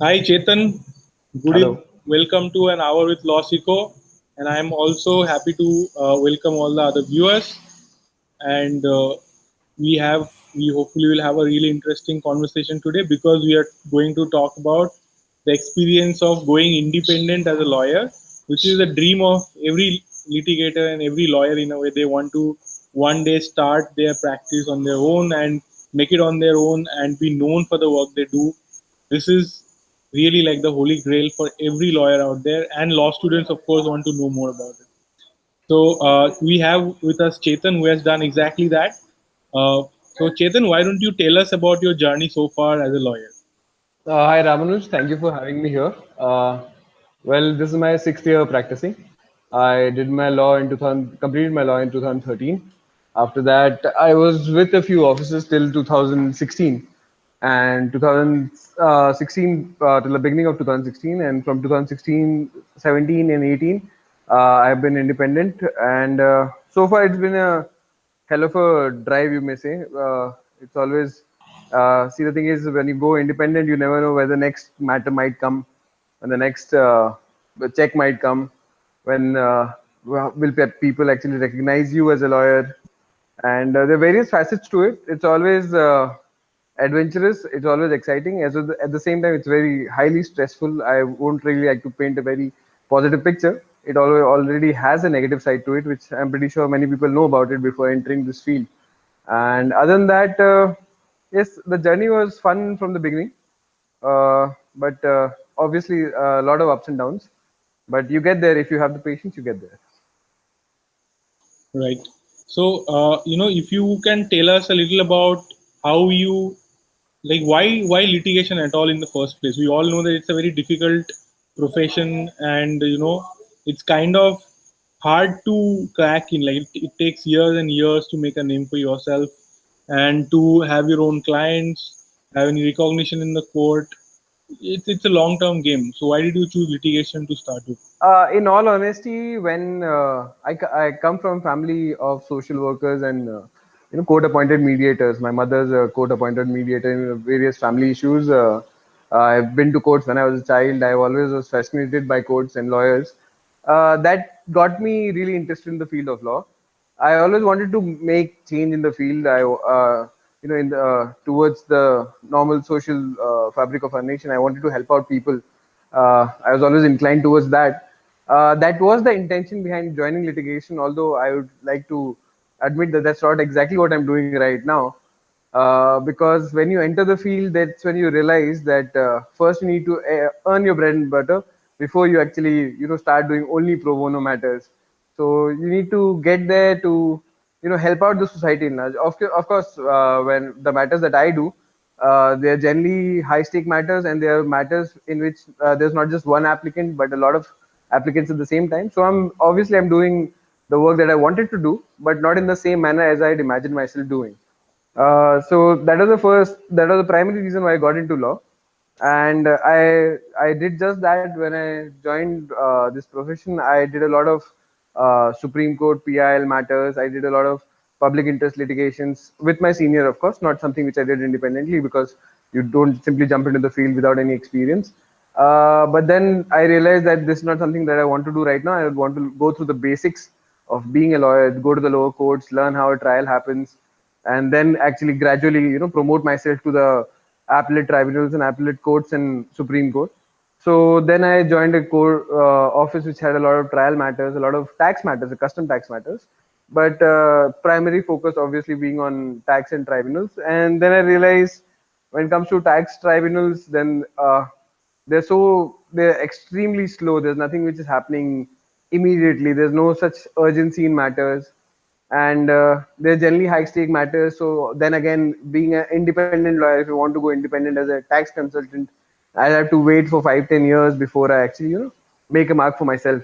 Hi Chetan, good evening. Hello. Welcome to an hour with Law Seco, and I am also happy to welcome all the other viewers. And we hopefully will have a really interesting conversation today because we are going to talk about the experience of going independent as a lawyer, which is the dream of every litigator and every lawyer. In a way, they want to one day start their practice on their own and make it on their own and be known for the work they do. This is really like the holy grail for every lawyer out there, and law students, of course, want to know more about it. So we have with us Chetan, who has done exactly that. So Chetan, why don't you tell us about your journey so far as a lawyer? Hi Ramanuj, thank you for having me here. Well, this is my sixth year practicing. I did my law in 2000, completed my law in 2013. After that, I was with a few offices till 2016, and 2016 till the beginning of 2016, and from 2016, 17, and 18, I've been independent, and so far it's been a hell of a drive, you may say. It's always see, the thing is, when you go independent, you never know where the next matter might come, when the next check might come, when will people actually recognize you as a lawyer, and there are various facets to it. It's always adventurous. It's always exciting. At the same time, it's very highly stressful. I won't really like to paint a very positive picture. It already has a negative side to it, which I'm pretty sure many people know about it before entering this field. And other than that, yes, the journey was fun from the beginning, but obviously a lot of ups and downs. But you get there if you have the patience. You get there. Right. So if you can tell us a little about how you like why litigation at all in the first place. We all know that it's a very difficult profession, and it's kind of hard to crack in. Like it takes years and years to make a name for yourself and to have your own clients, have any recognition in the court. It's a long term game. So why did you choose litigation to start with? In all honesty, when I come from family of social workers and court-appointed mediators. My mother's a court-appointed mediator in various family issues. I've been to courts when I was a child. I always was fascinated by courts and lawyers. That got me really interested in the field of law. I always wanted to make change in the field. In towards the normal social fabric of our nation. I wanted to help out people. I was always inclined towards that. That was the intention behind joining litigation. Although I would like to admit that that's not exactly what I'm doing right now. Because when you enter the field, that's when you realize that first you need to earn your bread and butter before you actually start doing only pro bono matters. So you need to get there to help out the society. Of course, when the matters that I do, they are generally high stake matters, and they are matters in which there's not just one applicant but a lot of applicants at the same time. So I'm doing the work that I wanted to do, but not in the same manner as I'd imagined myself doing. So that was the primary reason why I got into law, and I did just that when I joined this profession. I did a lot of Supreme Court PIL matters. I did a lot of public interest litigations with my senior, of course, not something which I did independently because you don't simply jump into the field without any experience. But then I realized that this is not something that I want to do right now. I want to go through the basics of being a lawyer, go to the lower courts, learn how a trial happens, and then actually gradually promote myself to the appellate tribunals and appellate courts and Supreme Court. So then I joined a court office which had a lot of trial matters, a lot of tax matters, custom tax matters, but primary focus obviously being on tax and tribunals. And then I realized when it comes to tax tribunals, then they're extremely slow. There's nothing which is happening immediately. There's no such urgency in matters, and they're generally high stake matters. So then again, being an independent lawyer, if you want to go independent as a tax consultant, I have to wait for 5-10 years before I actually make a mark for myself.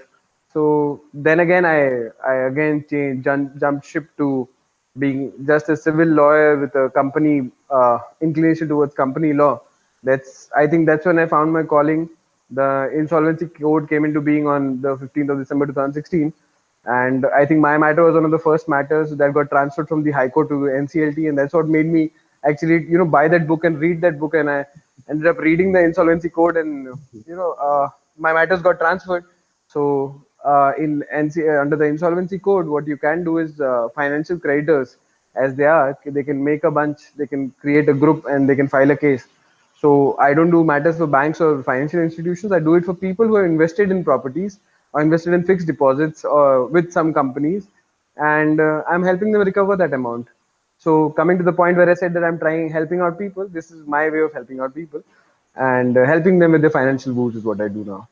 So then again, I again jumped ship to being just a civil lawyer with a company inclination towards company law. I think that's when I found my calling. The insolvency code came into being on the 15th of December 2016, and I think my matter was one of the first matters that got transferred from the High Court to NCLT, and that's what made me actually buy that book and read that book. And ended up reading the insolvency code, and my matters got transferred. So in under the insolvency code, what you can do is financial creditors, as they are, they can make a bunch, they can create a group, and they can file a case. So I don't do matters for banks or financial institutions. I do it for people who are invested in properties or invested in fixed deposits or with some companies, and I'm helping them recover that amount. So coming to the point where I said that I'm trying helping out people, this is my way of helping out people, and helping them with their financial woes is what I do now.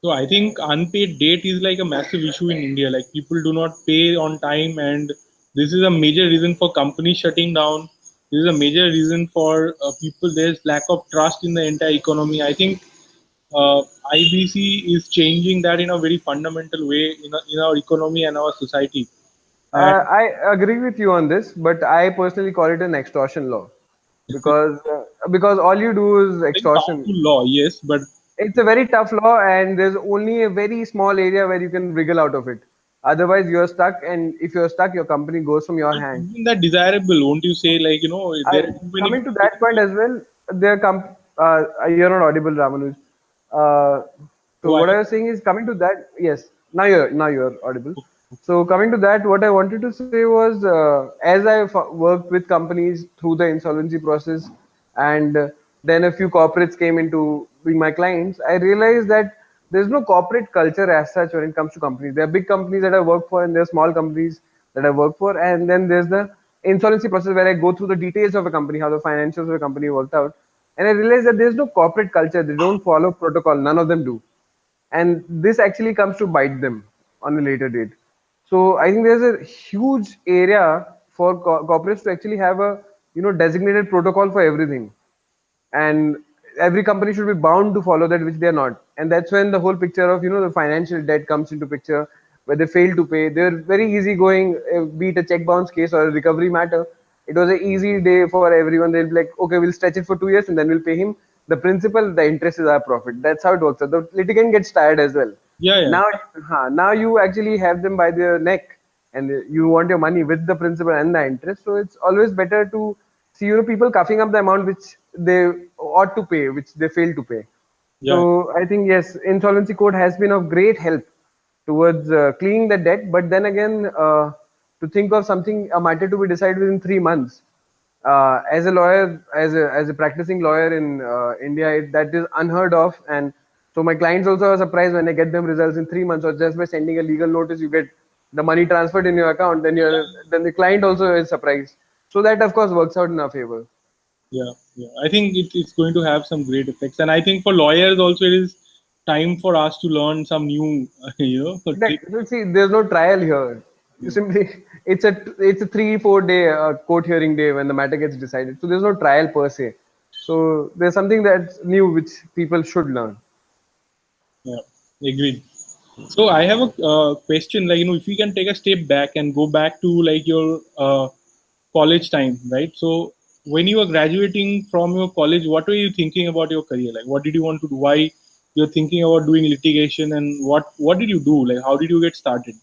So I think unpaid debt is like a massive issue in India. Like people do not pay on time, and this is a major reason for companies shutting down. This is a major reason for people. There's lack of trust in the entire economy. I think IBC is changing that in a very fundamental way in our economy and our society. And I agree with you on this, but I personally call it an extortion law because all you do is very extortion. powerful law, yes, but It's a very tough law, and there's only a very small area where you can wriggle out of it. Otherwise, you're stuck, and if you're stuck, your company goes from your hand. isn't that desirable? Won't you say, like, there are too many Coming to people. that point as well, you're not audible, Ramanuj. Uh, so Oh, what I was saying is coming to that. Yes, now you're audible. So coming to that, what I wanted to say was, as I worked with companies through the insolvency process, and then a few corporates came into being my clients, I realized that there's no corporate culture as such when it comes to companies. There are big companies that I work for, and there are small companies that I work for, and then there's the insolvency process where I go through the details of a company, how the financials of a company worked out, and I realized that there's no corporate culture. They don't follow protocol. None of them do, and this actually comes to bite them on a later date. So I think there's a huge area for corporates to actually have a designated protocol for everything, and every company should be bound to follow that, which they are not. And that's when the whole picture of the financial debt comes into picture, where they fail to pay. They're very easygoing, be it a check bounce case or a recovery matter. It was an easy day for everyone. They'll be like, okay, we'll stretch it for 2 years and then we'll pay him the principal. The interest is our profit. That's how it works. So the litigant gets tired as well. Yeah, yeah, Now, now you actually have them by their neck, and you want your money with the principal and the interest. So it's always better to see people coughing up the amount which they ought to pay, which they fail to pay. yeah, So I think yes, insolvency code has been of great help towards clearing the debt. But then again, to think of something a matter to be decided within 3 months, as a lawyer, as a practicing lawyer in India, that is unheard of. And so my clients also are surprised when I get them results in 3 months, or just by sending a legal notice, you get the money transferred in your account. Then the client also is surprised. So that of course works out in our favor. yeah, yeah. I think it's going to have some great effects, and I think for lawyers also, it is time for us to learn some new, tricks. So see, there's no trial here. You simply, it's a 3-4 day court hearing day when the matter gets decided. So there's no trial per se. So there's something that's new which people should learn. Yeah, agreed. So I have a question, like, if you can take a step back and go back to like your college time, right? So when you were graduating from your college, what were you thinking about your career? Like, what did you want to do? Why you're thinking about doing litigation, and what did you do? Like, how did you get started?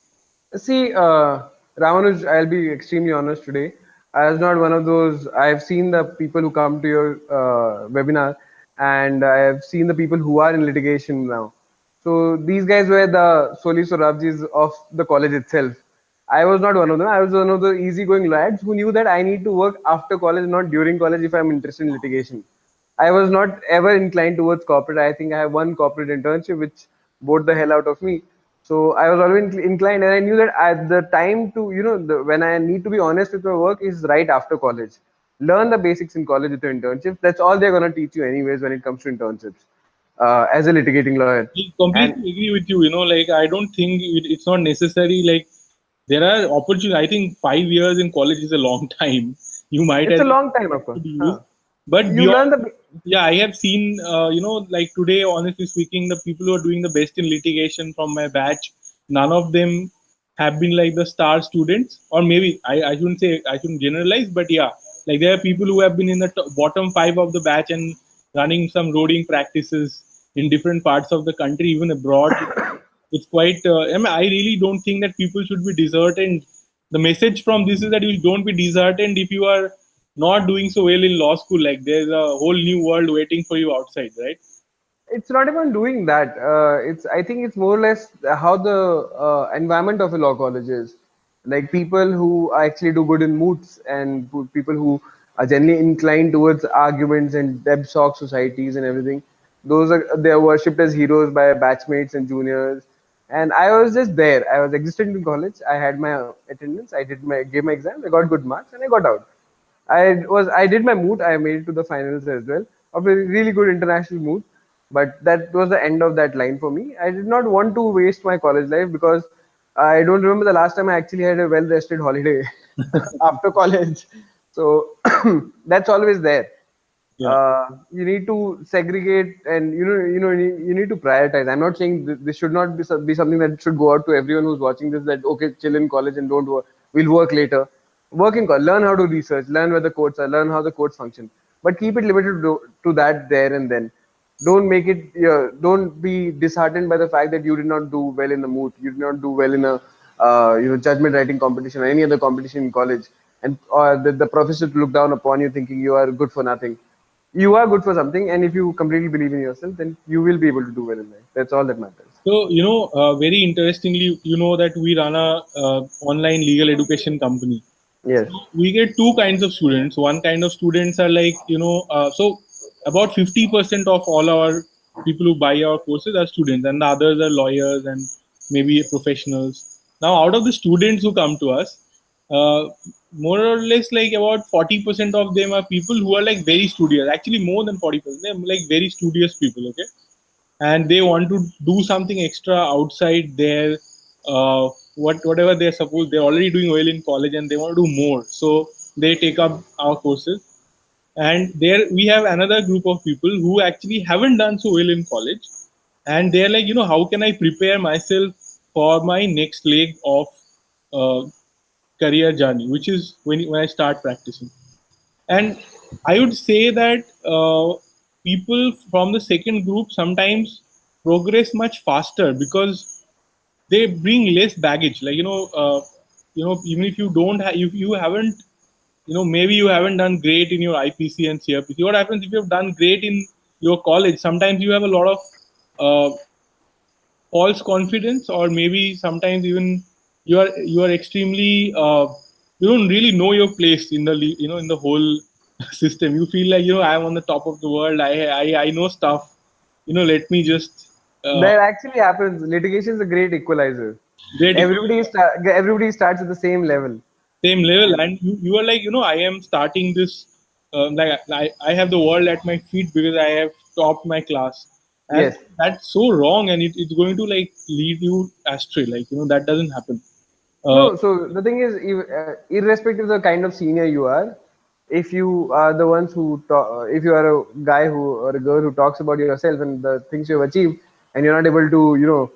See, Ramanuj, I'll be extremely honest today. I was not one of those. I've seen the people who come to your webinar, and I have seen the people who are in litigation now. So these guys were the Soli Sorabjis of the college itself. I was not one of them. I was one of the easygoing lads who knew that I need to work after college, not during college, if I'm interested in litigation. I was not ever inclined towards corporate. I think I have one corporate internship which bored the hell out of me. So I was always inclined, and I knew that at the time to, when I need to be honest with my work is right after college. Learn the basics in college with your internships. That's all they're gonna teach you, anyways, when it comes to internships as a litigating lawyer. I And completely agree with you. Like, I don't think it's not necessary. Like, there are opportunities. I think 5 years in college is a long time. You might it's as a well long time, of course. could use, Huh. but You learn beyond, the yeah, I have seen, like today, honestly speaking, the people who are doing the best in litigation from my batch, none of them have been like the star students, or maybe I shouldn't say, I shouldn't generalize, but yeah, like there are people who have been in the bottom five of the batch and running some roading practices in different parts of the country, even abroad. It's quite. I really don't think that people should be disheartened. The message from this is that you don't be disheartened if you are not doing so well in law school, like there's a whole new world waiting for you outside, right? It's not even doing that. It's I think it's more or less how the environment of a law college is. Like people who actually do good in moots and people who are generally inclined towards arguments and deb shock societies and everything. Those are they're worshipped as heroes by batchmates and juniors. And I was just there. I was existing in college. I had my attendance. I did my gave my exam. I got good marks and I got out. I did my moot. I made it to the finals as well of a really good international moot, but that was the end of that line for me. I did not want to waste my college life because I don't remember the last time I actually had a well-rested holiday after college. So that's always there. Yeah. You need to segregate and you need to prioritize. I'm not saying this should not be something that should go out to everyone who's watching this, that okay, chill in college and don't work, we'll work later. Work in college, learn how to research, learn where the courts are, learn how the courts function, but keep it limited to that there and then. Don't make it, don't be disheartened by the fact that you did not do well in the moot, you did not do well in a judgment writing competition or any other competition in college, and the professor to look down upon you thinking you are good for nothing. You are good for something, and if you completely believe in yourself, then you will be able to do well in life. That's all that matters. So, very interestingly, you know that we run a online legal education company. Yes. So we get two kinds of students. One kind of students are like, so about 50% of all our people who buy our courses are students, and the others are lawyers and maybe professionals. Now, out of the students who come to us, uh, more or less like about 40% of them are people who are like very studious. Actually, more than 40%. They're like very studious people. Okay, and they want to do something extra outside their whatever they're supposed, they're already doing well in college and they want to do more, so they take up our courses. And there we have another group of people who actually haven't done so well in college, and they're like, how can I prepare myself for my next leg of uh, career journey, which is when I start practicing. And I would say that people from the second group sometimes progress much faster because they bring less baggage. Like even if you don't have, if you haven't, maybe you haven't done great in your IPC and CRPC. What happens if you have done great in your college? Sometimes you have a lot of false confidence, or maybe sometimes even you are extremely you don't really know your place in the in the whole system. You feel like, I'm on the top of the world. I know stuff. Let me just uh, That actually happens. Litigation is a great equalizer. great Everybody starts at the same level. same level, And and you are like, I am starting this, like I have the world at my feet because I have topped my class. And yes. that's so wrong, and it's going to like lead you astray. Like, that doesn't happen. uh, No, so the thing is, irrespective of the kind of senior you are, if you are the ones who talk, if you are a guy who or a girl who talks about yourself and the things you have achieved, and you're not able to,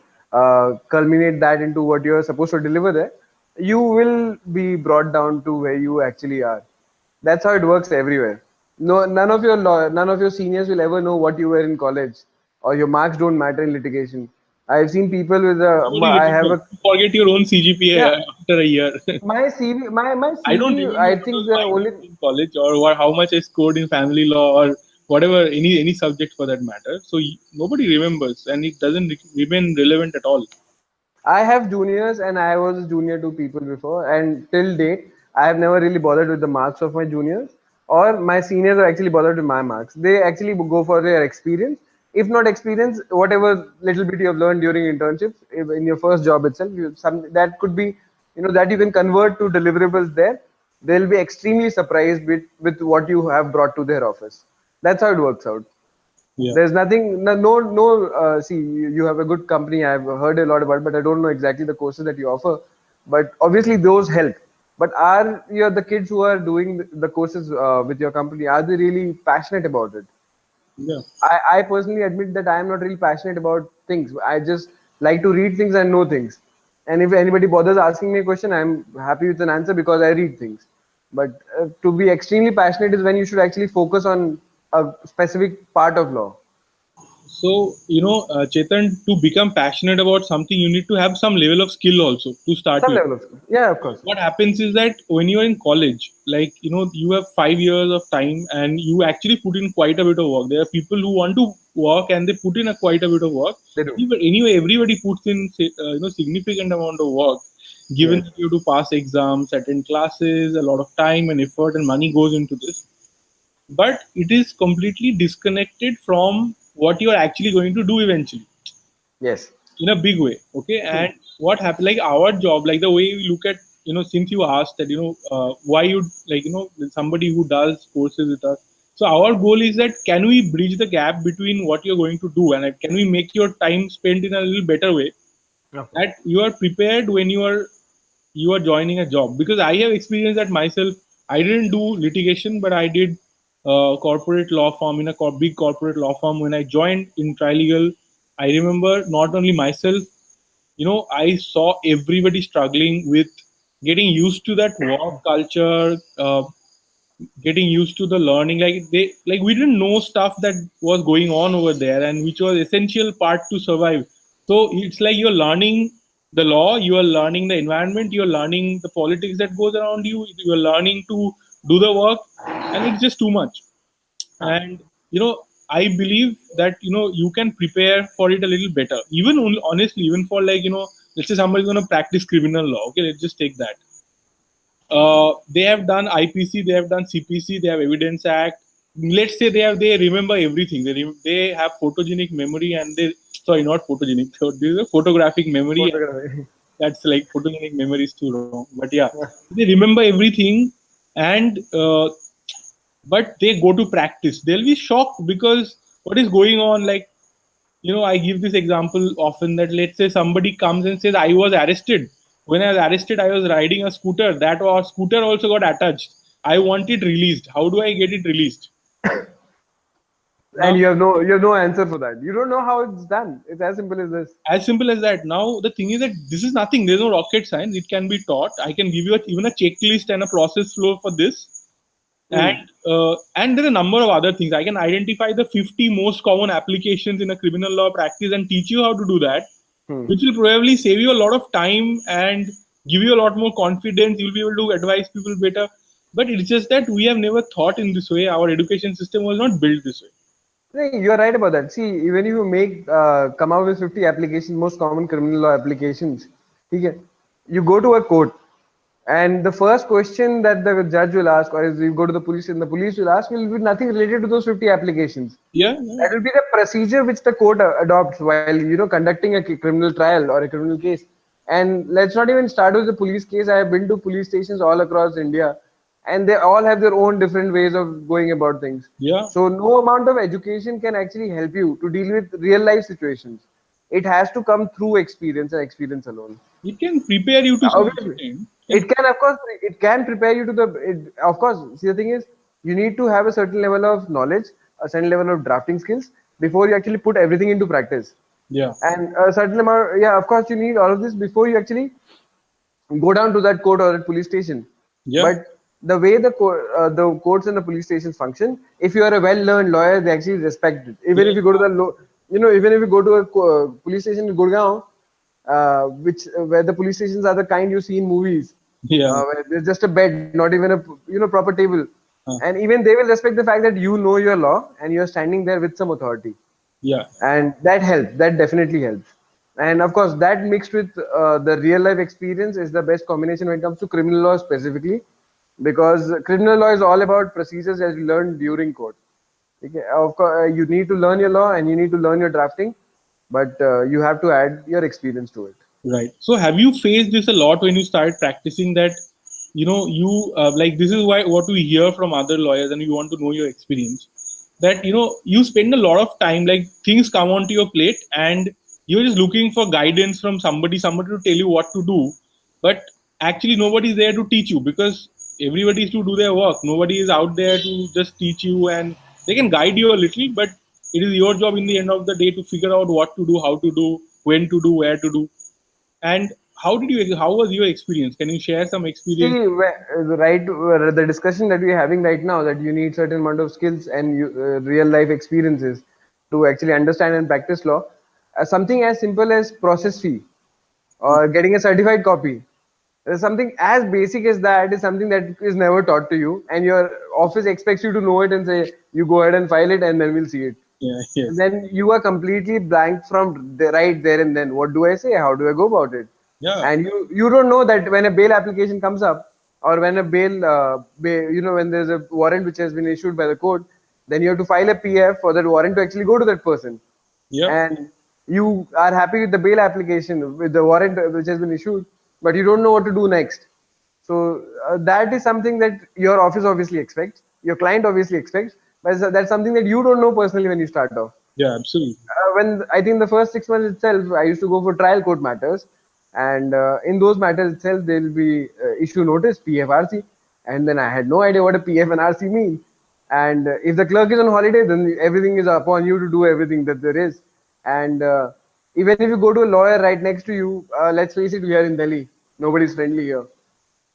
culminate that into what you're supposed to deliver there, you will be brought down to where you actually are. That's how it works everywhere. No, none of your seniors will ever know what you were in college, or your marks don't matter in litigation. I've seen people with a, Nobody I have remembers. a, You forget your own CGPA yeah, after a year. my CV, my I don't CV, remember I what think was the my only, grade in college, or how much I scored in family law, or whatever, any subject for that matter. So nobody remembers, and it doesn't remain relevant at all. I have juniors and I was a junior to people before, and till date, I have never really bothered with the marks of my juniors, or my seniors are actually bothered with my marks. They actually go for their experience. If not experience, whatever little bit you have learned during internships, in your first job itself, some that could be, that you can convert to deliverables there. They'll be extremely surprised with what you have brought to their office. That's how it works out. Yeah. There's nothing, no, no, no. See, you have a good company. I've heard a lot about, it, but I don't know exactly the courses that you offer. But obviously, those help. But are the kids who are doing the courses with your company? Are they really passionate about it? Yeah. I personally admit that I am not really passionate about things. I just like to read things and know things. And if anybody bothers asking me a question, I'm happy with an answer because I read things. But to be extremely passionate is when you should actually focus on a specific part of law. So, Chetan, to become passionate about something, you need to have some level of skill also to start Some with. level of skill. Yeah, of course. What happens is that when you're in college, like, you have 5 years of time and you actually put in quite a bit of work. There are people who want to work and they put in quite a bit of work. They do. Anyway, everybody puts in, significant amount of work. Given Yes. that you have to pass exams, attend classes, a lot of time and effort and money goes into this, but it is completely disconnected from what you are actually going to do eventually Yes. in a big way. Okay. And what happened, like our job, like the way we look at, since you asked that, why you, like, somebody who does courses with us, so our goal is that can we bridge the gap between what you're going to do and can we make your time spent in a little better way, Of course. that you are prepared when you are joining a job. Because I have experienced that myself. I didn't do litigation, but I did corporate law firm in a big corporate law firm. When I joined in trilegal, I remember not only myself, I saw everybody struggling with getting used to that work culture, getting used to the learning. Like we didn't know stuff that was going on over there and which was essential part to survive. So it's like you're learning the law, you are learning the environment, you're learning the politics that goes around you, you're learning to do the work, and it's just too much. Huh. And I believe that you can prepare for it a little better, even honestly, even for, like, let's say somebody's going to practice criminal law. Okay, let's just take that. They have done IPC, they have done CPC, they have Evidence Act. Let's say they remember everything. They have photogenic memory, and they, sorry, not photogenic. So this is a photographic memory. Photography. That's like photogenic memory is too wrong. But yeah, they remember everything, and but they go to practice. They'll be shocked because what is going on, like, I give this example often that let's say somebody comes and says, I was arrested. When I was arrested, I was riding a scooter. That was scooter also got attached. I want it released. How do I get it released? Now, And you have no answer for that. You don't know how it's done. It's as simple as this. as simple as that. Now, the thing is that this is nothing. There's no rocket science. It can be taught. I can give you even a checklist and a process flow for this. And Hmm. there are a number of other things. I can identify the 50 most common applications in a criminal law practice and teach you how to do that, Hmm. which will probably save you a lot of time and give you a lot more confidence. You'll be able to advise people better. But it's just that we have never thought in this way. Our education system was not built this way. No, you're right about that. See, even if you make come out with 50 applications, most common criminal law applications, okay, you go to a court, and the first question that the judge will ask, or is you go to the police and the police will ask, will be nothing related to those 50 applications. Yeah, That yeah, will be the procedure which the court adopts while conducting a criminal trial or a criminal case. And let's not even start with the police case. I have been to police stations all across India, and they all have their own different ways of going about things. yeah. So no amount of education can actually help you to deal with real life situations. It has to come through experience and experience alone. It can prepare you to some Obviously, extent. it can, of course, it can prepare you to of course, see, the thing is, you need to have a certain level of knowledge, a certain level of drafting skills before you actually put everything into practice. Yeah, And a certain amount, yeah, of course, you need all of this before you actually go down to that court or that police station. yeah, But the way the courts and the police stations function, if you are a well-learned lawyer, they actually respect it. Even if you go to yeah, the even if you go to a police station in Gurgaon, which where the police stations are the kind you see in movies, yeah. where there's just a bed, not even a proper table, Uh, and even they will respect the fact that you know your law and you're standing there with some authority, yeah, and that helps. That definitely helps. And of course, that mixed with the real life experience is the best combination when it comes to criminal law specifically, because criminal law is all about procedures as you learn during court. Okay? Of course, you need to learn your law and you need to learn your drafting, but you have to add your experience to it. right. So have you faced this a lot when you started practicing that, you like, this is why what we hear from other lawyers and we want to know your experience, that, you spend a lot of time, like things come onto your plate and you're just looking for guidance from somebody to tell you what to do. But actually nobody's there to teach you because everybody is to do their work. Nobody is out there to just teach you, and they can guide you a little, but it is your job in the end of the day to figure out what to do, how to do, when to do, where to do. And how was your experience? Can you share some See, experience? the discussion that we're having right now, that you need certain amount of skills and real life experiences to actually understand and practice law. Something as simple as process fee or getting a certified copy. Something as basic as that is something that is never taught to you, and your office expects you to know it and say, you go ahead and file it, and then we'll see it. Yeah, And yes, then you are completely blank from right there and then. What do I say? How do I go about it? yeah, And you don't know that when a bail application comes up, or when a when there's a warrant which has been issued by the court, then you have to file a PF for that warrant to actually go to that person. yep, And you are happy with the bail application, with the warrant which has been issued, but you don't know what to do next. So that is something that your office obviously expects, your client obviously expects, but that's something that you don't know personally when you start off. yeah, absolutely. When I think the first 6 months itself, I used to go for trial court matters, and in those matters itself, there will be issue notice PFRC, and then I had no idea what a PF and RC mean. And if the clerk is on holiday, then everything is upon you to do everything that there is. And even if you go to a lawyer right next to you, let's face it, we are in Delhi. Nobody's friendly here.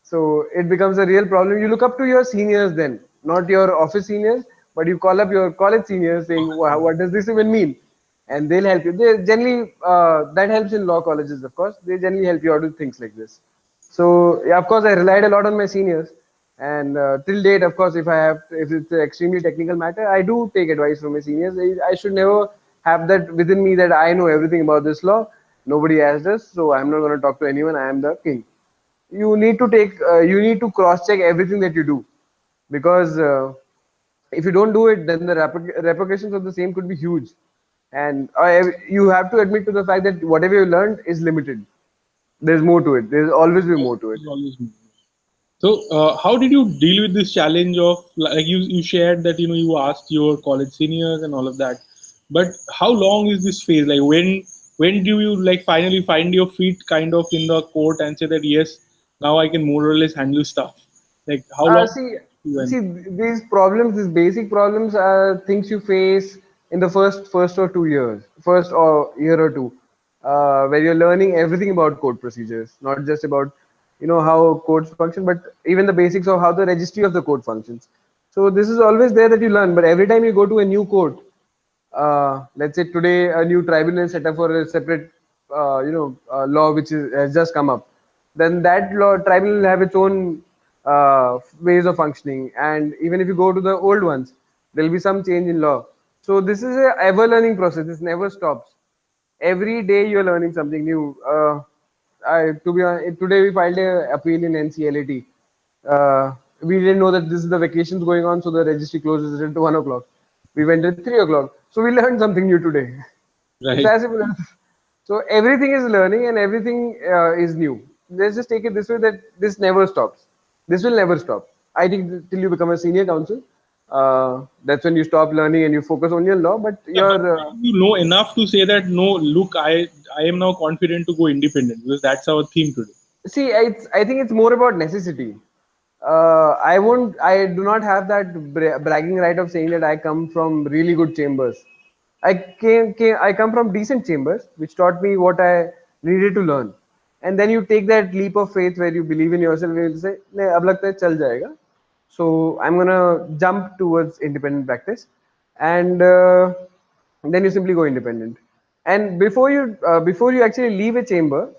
So it becomes a real problem. You look up to your seniors then, not your office seniors, but you call up your college seniors saying, What does this even mean?" And they'll help you. They generally that helps in law colleges, of course. They generally help you out with things like this. So yeah, of course, I relied a lot on my seniors, and till date, of course, if it's an extremely technical matter, I do take advice from my seniors. I should never have that within me that I know everything about this law. Nobody asked us, so I'm not going to talk to anyone. I am the king. You need to cross check everything that you do, because if you don't do it, then the repercussions of the same could be huge. And you have to admit to the fact that whatever you learned is limited. There's more to it. There's always be more to it. It's always me. So, how did you deal with this challenge of, like, you shared that you asked your college seniors and all of that, but how long is this phase? Like, when do you like finally find your feet kind of in the court and say that yes, now I can more or less handle stuff? Like, how Uh, long see, when? see, these problems, these basic problems, are things you face in the first or 2 years, first or year or two, where you're learning everything about code procedures, not just about how codes function, but even the basics of how the registry of the code functions. So this is always there that you learn, but every time you go to a new court, let's say today a new tribunal set up for a separate law which has just come up, then that law tribunal will have its own ways of functioning, and even if you go to the old ones, there will be some change in law. So this is a ever learning process. This never stops. Every day you're learning something new. To be honest, today we filed a appeal in NCLT. We didn't know that this is the vacations going on, so the registry closes at 1 o'clock. We went at 3 o'clock, so we learned something new today. It's Right. as simple as so. Everything is learning and everything is new. Let's just take it this way, that this never stops. This will never stop. I think till you become a senior counsel, that's when you stop learning and you focus only on law. But Yeah, but your when you know enough to say that no, look, I am now confident to go independent because that's our theme today. See, I think it's more about necessity. I do not have that bragging right of saying that I come from really good chambers. I come from decent chambers, which taught me what I needed to learn. And then you take that leap of faith where you believe in yourself and you say, "नहीं, अब लगता है चल जाएगा." So I'm gonna jump towards independent practice, and then you simply go independent. And before you actually leave a chamber,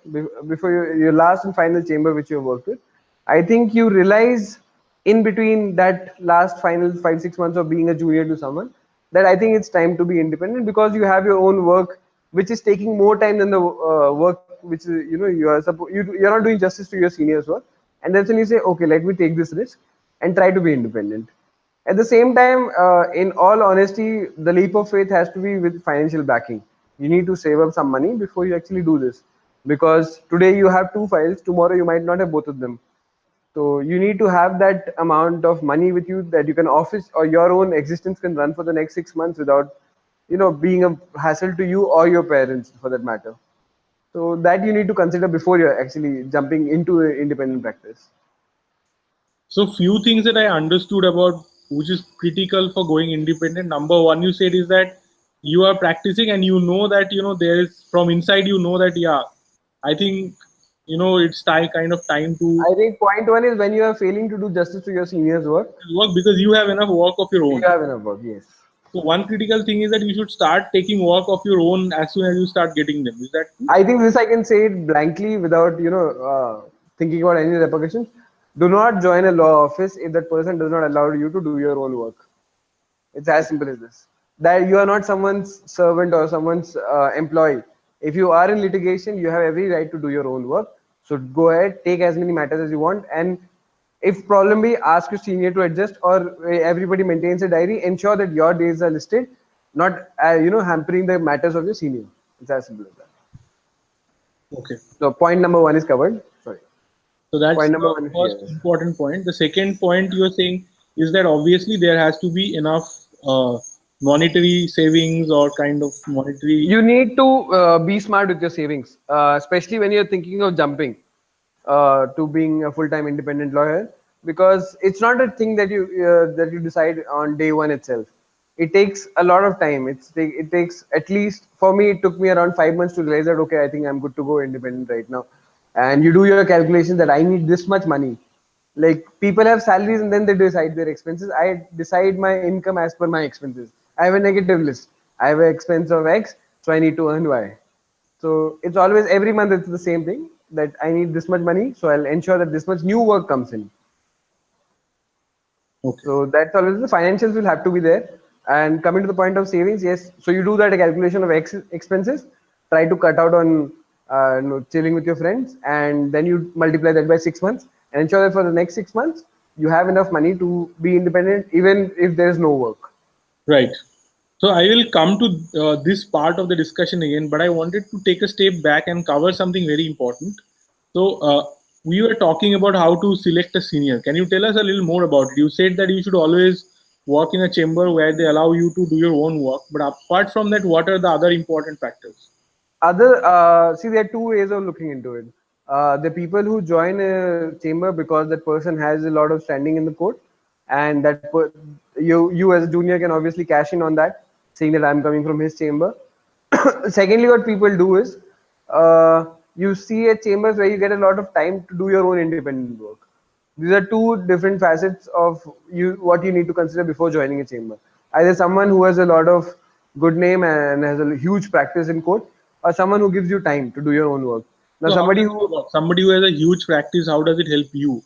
before your last and final chamber which you have worked with, I think you realize in between that last final 5 6 months of being a junior to someone, that I think it's time to be independent, because you have your own work which is taking more time than the work which is, you're not doing justice to your seniors work. And that's when you say, okay, let me take this risk and try to be independent. At the same time, in all honesty, the leap of faith has to be with financial backing. You need to save up some money before you actually do this, because today you have two files, tomorrow you might not have both of them. So you need to have that amount of money with you that you can office, or your own existence can run for the next 6 months without being a hassle to you or your parents for that matter. So that you need to consider before you're actually jumping into independent practice. So few things that I understood about which is critical for going independent. Number one, you said is that you are practicing and you know that there is from inside you know that yeah, I think it's time kind of time to I think point one is when you are failing to do justice to your seniors' work, work because you have enough work of your you own. have enough work. Yes. So one critical thing is that you should start taking work of your own as soon as you start getting them. Is that true? I think this I can say it blankly without thinking about any repercussions. Do not join a law office if that person does not allow you to do your own work. It's as simple as this. That you are not someone's servant or someone's employee. If you are in litigation, you have every right to do your own work. So go ahead, take as many matters as you want, and if problem be, ask your senior to adjust, or everybody maintains a diary. Ensure that your days are listed, not hampering the matters of your senior. It's as simple as that. Okay. So point number one is covered. Sorry. So that's Point number the one. first Yes. important point. The second point you're saying is that obviously there has to be enough monetary savings or kind of monetary. You need to be smart with your savings, especially when you're thinking of jumping to being a full-time independent lawyer, because it's not a thing that you decide on day one itself. It takes a lot of time. It takes, at least for me, it took me around 5 months to realize that okay, I think I'm good to go independent right now. And you do your calculation that I need this much money. Like people have salaries and then they decide their expenses. I decide my income as per my expenses. I have a negative list. I have an expense of X, so I need to earn Y. So it's always every month it's the same thing that I need this much money, so I'll ensure that this much new work comes in. Okay. So that's always the financials will have to be there. And coming to the point of savings, yes. So you do that a calculation of expenses, try to cut out on chilling with your friends, and then you multiply that by 6 months and ensure that for the next 6 months you have enough money to be independent, even if there is no work. Right. So I will come to this part of the discussion again, but I wanted to take a step back and cover something very important. So we were talking about how to select a senior. Can you tell us a little more about it? You said that you should always work in a chamber where they allow you to do your own work. But apart from that, what are the other important factors? Other see, there are two ways of looking into it. The people who join a chamber because that person has a lot of standing in the court, and you as a junior can obviously cash in on that, saying that I'm coming from his chamber. Secondly, what people do is you see at chambers where you get a lot of time to do your own independent work. These are two different facets of you what you need to consider before joining a chamber. Either someone who has a lot of good name and has a huge practice in court, or someone who gives you time to do your own work. Now, So how somebody does who it work? Somebody who has a huge practice, how does it help you?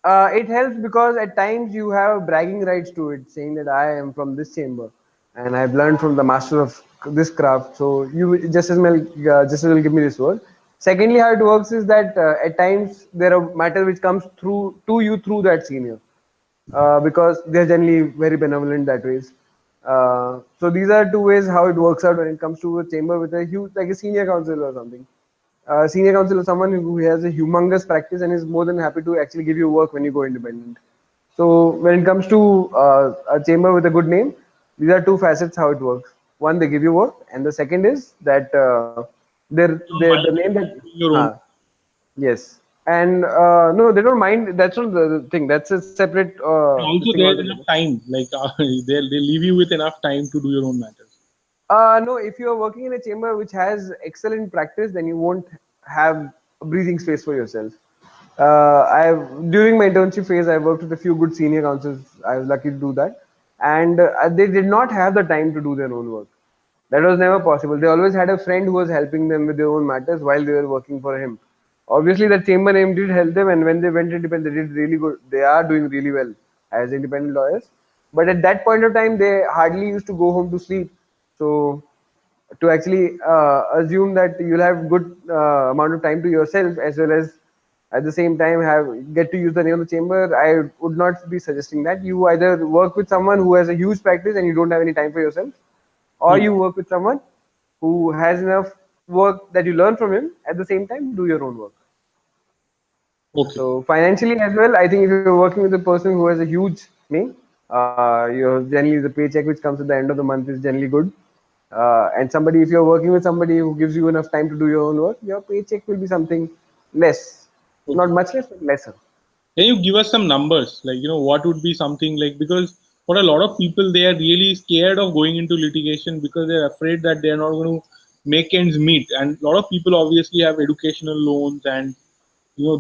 it helps because at times you have bragging rights to it, saying that I am from this chamber and I've learned from the master of this craft. So you just as well give me this word. Secondly, how it works is that at times there are matters which comes through to you through that senior, because they're generally very benevolent that ways. So these are two ways how it works out when it comes to a chamber with a huge, like a senior counsel or something. Senior counsel is someone who has a humongous practice and is more than happy to actually give you work when you go independent. So when it comes to a chamber with a good name, these are two facets how it works. One, they give you work, and the second is that You don't the mind name that doing your own. yes, and no, they don't mind. That's not the thing. That's a separate And also, thing there's altogether. enough time. Like they leave you with enough time to do your own matters. No, if you are working in a chamber which has excellent practice, then you won't have a breathing space for yourself. I've during my internship phase, I worked with a few good senior counsels. I was lucky to do that, and they did not have the time to do their own work. That was never possible. They always had a friend who was helping them with their own matters while they were working for him. Obviously, the chamber name did help them, and when they went independent, they did really good. They are doing really well as independent lawyers. But at that point of time, they hardly used to go home to sleep. So to actually assume that you'll have good amount of time to yourself as well as at the same time have get to use the name of the chamber, I would not be suggesting that. You either work with someone who has a huge practice and you don't have any time for yourself, or Hmm. you work with someone who has enough work that you learn from him at the same time do your own work. Okay. So financially as well, I think if you're working with a person who has a huge name, generally the paycheck which comes at the end of the month is generally good. And somebody, if you're working with somebody who gives you enough time to do your own work, your paycheck will be something less, not Okay. much less, but lesser. Can you give us some numbers? Like, what would be something like, because for a lot of people, they are really scared of going into litigation because they're afraid that they're not going to make ends meet. And a lot of people obviously have educational loans, and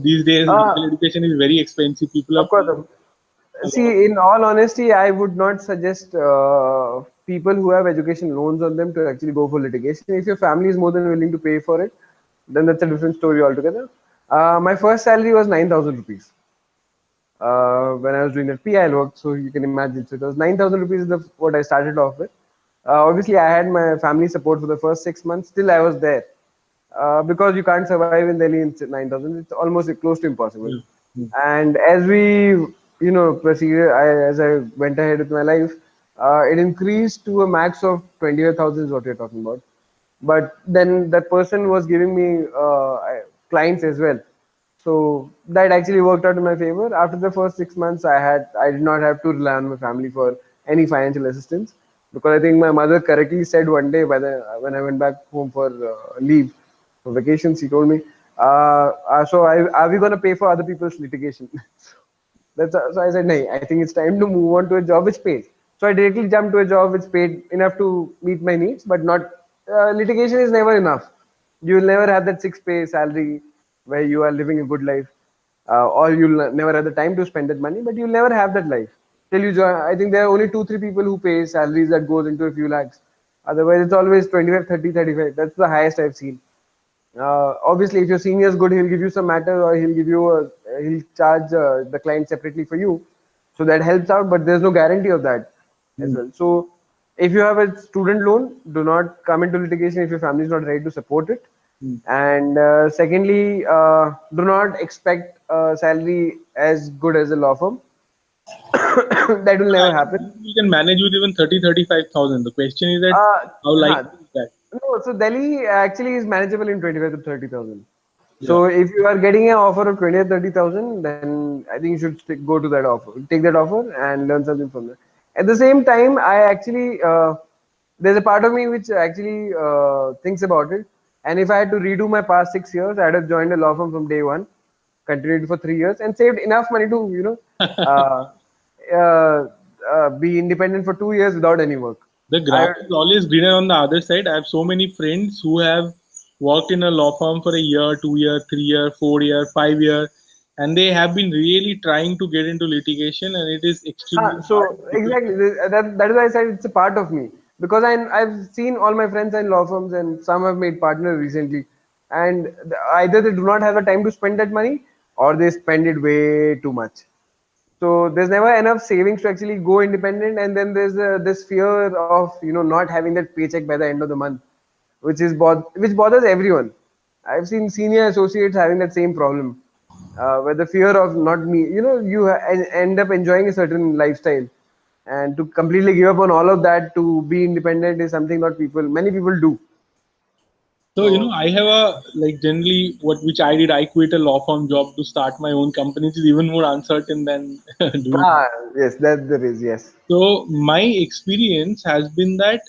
these days Uh, legal education is very expensive. People are of course. paying a lot of See, in all honesty, I would not suggest. people who have education loans on them to actually go for litigation. If your family is more than willing to pay for it, then that's a different story altogether. My first salary was 9,000 rupees when I was doing that PIL work. So you can imagine. So it was 9,000 rupees is what I started off with. Obviously, I had my family support for the first 6 months. Still, I was there because you can't survive in Delhi in 9,000. It's almost close to impossible. Mm, mm, And as we, proceeded, as I went ahead with my life, it increased to a max of 25,000 is what we're talking about. But then that person was giving me clients as well, so that actually worked out in my favor. After the first 6 months, I did not have to rely on my family for any financial assistance, because I think my mother correctly said one day when I went back home for leave for vacations, she told me, are we going to pay for other people's litigation? So I said, no, I think it's time to move on to a job which pays. So I directly jumped to a job which paid enough to meet my needs, but not litigation is never enough. You will never have that six pay salary where you are living a good life, or you'll never have the time to spend that money, but you'll never have that life till you join. I think there are only two, three people who pay salaries that goes into a few lakhs. Otherwise, it's always 25, 30, 35. That's the highest I've seen. Obviously, if your senior is good, he'll give you some matter, or he'll charge the client separately for you, so that helps out. But there's no guarantee of that as mm, well. So if you have a student loan, do not come into litigation if your family is not ready to support it. mm. And secondly, do not expect a salary as good as a law firm. That will never I happen. think we can manage with even 30, 35,000. The question is that Uh, how huh. likely is that? No, so Delhi actually is manageable in 25 to 30,000. Yeah. So if you are getting an offer of 20 or 30,000, then I think you should go to that offer, take that offer and learn something from that. At the same time, I actually there's a part of me which actually thinks about it. And if I had to redo my past 6 years, I'd have joined a law firm from day one, continued for 3 years, and saved enough money to uh, uh, be independent for 2 years without any work. The I grass is always greener on the other side. I have so many friends who have worked in a law firm for a year, 2 year, 3 year, 4 year, 5 year, and they have been really trying to get into litigation, and it is extremely hard So and difficult. exactly that is why I said it's a part of me, because I've seen all my friends in law firms, and some have made partners recently, and either they do not have the time to spend that money, or they spend it way too much. So there's never enough savings to actually go independent, and then there's this fear of not having that paycheck by the end of the month, which bothers everyone. I've seen senior associates having that same problem, where the fear of not me, end up enjoying a certain lifestyle, and to completely give up on all of that to be independent is something not many people do. So So I have a like generally what which I did. I quit a law firm job to start my own company. It is even more uncertain than doing. ah, yes, that there is, yes. So my experience has been that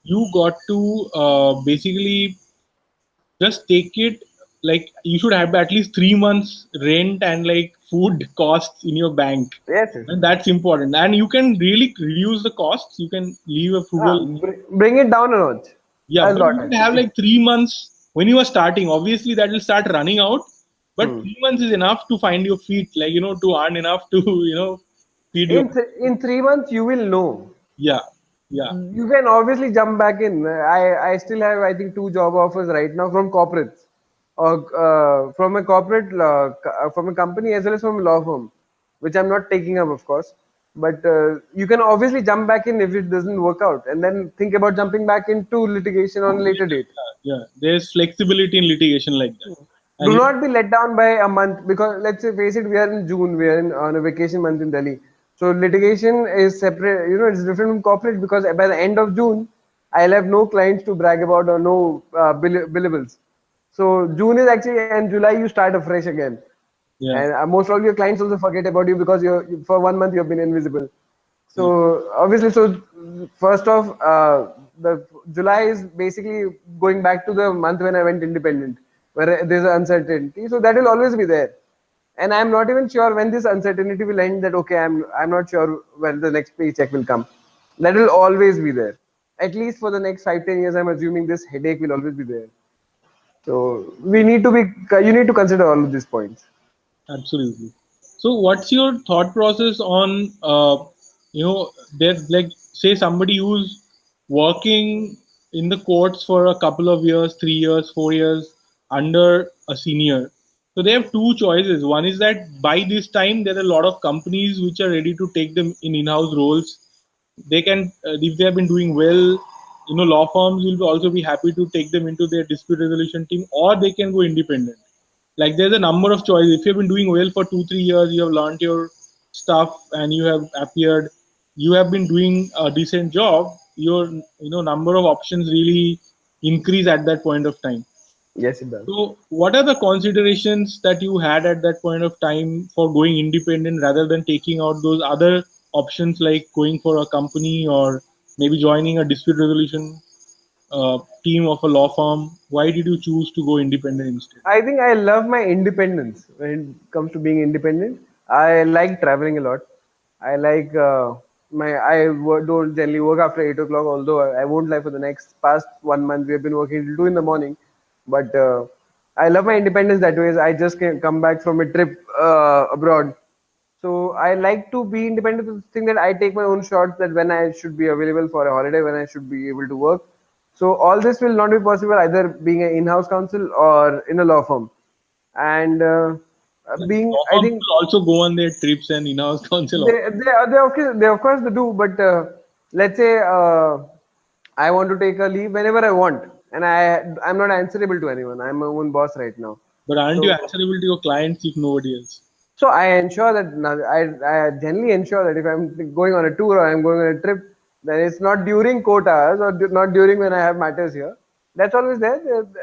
you got to basically just take it like you should have at least 3 months rent and like food costs in your bank, Yes, yes. and that's important, and you can really reduce the costs. You can leave a frugal. Bring it down a notch, Yeah, a but lot you can have actually. like 3 months when you are starting. Obviously that will start running out, but Hmm. 3 months is enough to find your feet, like to earn enough to feed your. In 3 months you will know. Yeah, yeah. You can obviously jump back in. I still have, I think, two job offers right now from corporates, or from a from a company as well as from a law firm, which I'm not taking up, of course. But you can obviously jump back in if it doesn't work out, and then think about jumping back into litigation on a later date. Yeah, there's flexibility in litigation like that, and Do not be let down by a month, because let's say, face it, we are in June, we are on a vacation month in Delhi. So litigation is separate, it's different from corporate, because by the end of June, I'll have no clients to brag about, or no billables. So June is actually, and July you start afresh again, yeah. and most of your clients also forget about you, because for 1 month you've been invisible. Yeah. So obviously, first off, the July is basically going back to the month when I went independent, where there's an uncertainty. So that will always be there, and I'm not even sure when this uncertainty will end. That okay, I'm not sure when the next paycheck will come. That will always be there. At least for the next 5, 10 years, I'm assuming this headache will always be there. So we need to be. You need to consider all of these points. Absolutely. So, what's your thought process on, there's like, say somebody who's working in the courts for a couple of years, 3 years, 4 years under a senior. So they have two choices. One is that by this time there are a lot of companies which are ready to take them in in-house roles. They can, if they have been doing well, law firms will also be happy to take them into their dispute resolution team, or they can go independent. Like there's a number of choices. If you've been doing well for 2 3 years, you have learned your stuff and you have appeared, you have been doing a decent job, your number of options really increase at that point of time. Yes, it does. So what are the considerations that you had at that point of time for going independent rather than taking out those other options like going for a company or maybe joining a dispute resolution team of a law firm? Why did you choose to go independent instead? I think I love my independence when it comes to being independent. I like traveling a lot. I like don't generally work after 8 o'clock. Although I won't lie, for the next past 1 month we have been working till 2 in the morning. But I love my independence that way. Is I just can come back from a trip abroad. So I like to be independent of the thing that I take my own shots, that when I should be available for a holiday, when I should be able to work. So all this will not be possible either being an in-house counsel or in a law firm. And being, Law I firms think will also go on their trips and in-house counsel. they of course they do. But let's say I want to take a leave whenever I want, and I'm not answerable to anyone. I'm my own boss right now. But aren't you So answerable to your clients if nobody else? So I ensure that I generally ensure that if I'm going on a tour or I'm going on a trip, then it's not during court hours or not during when I have matters here. That's always there.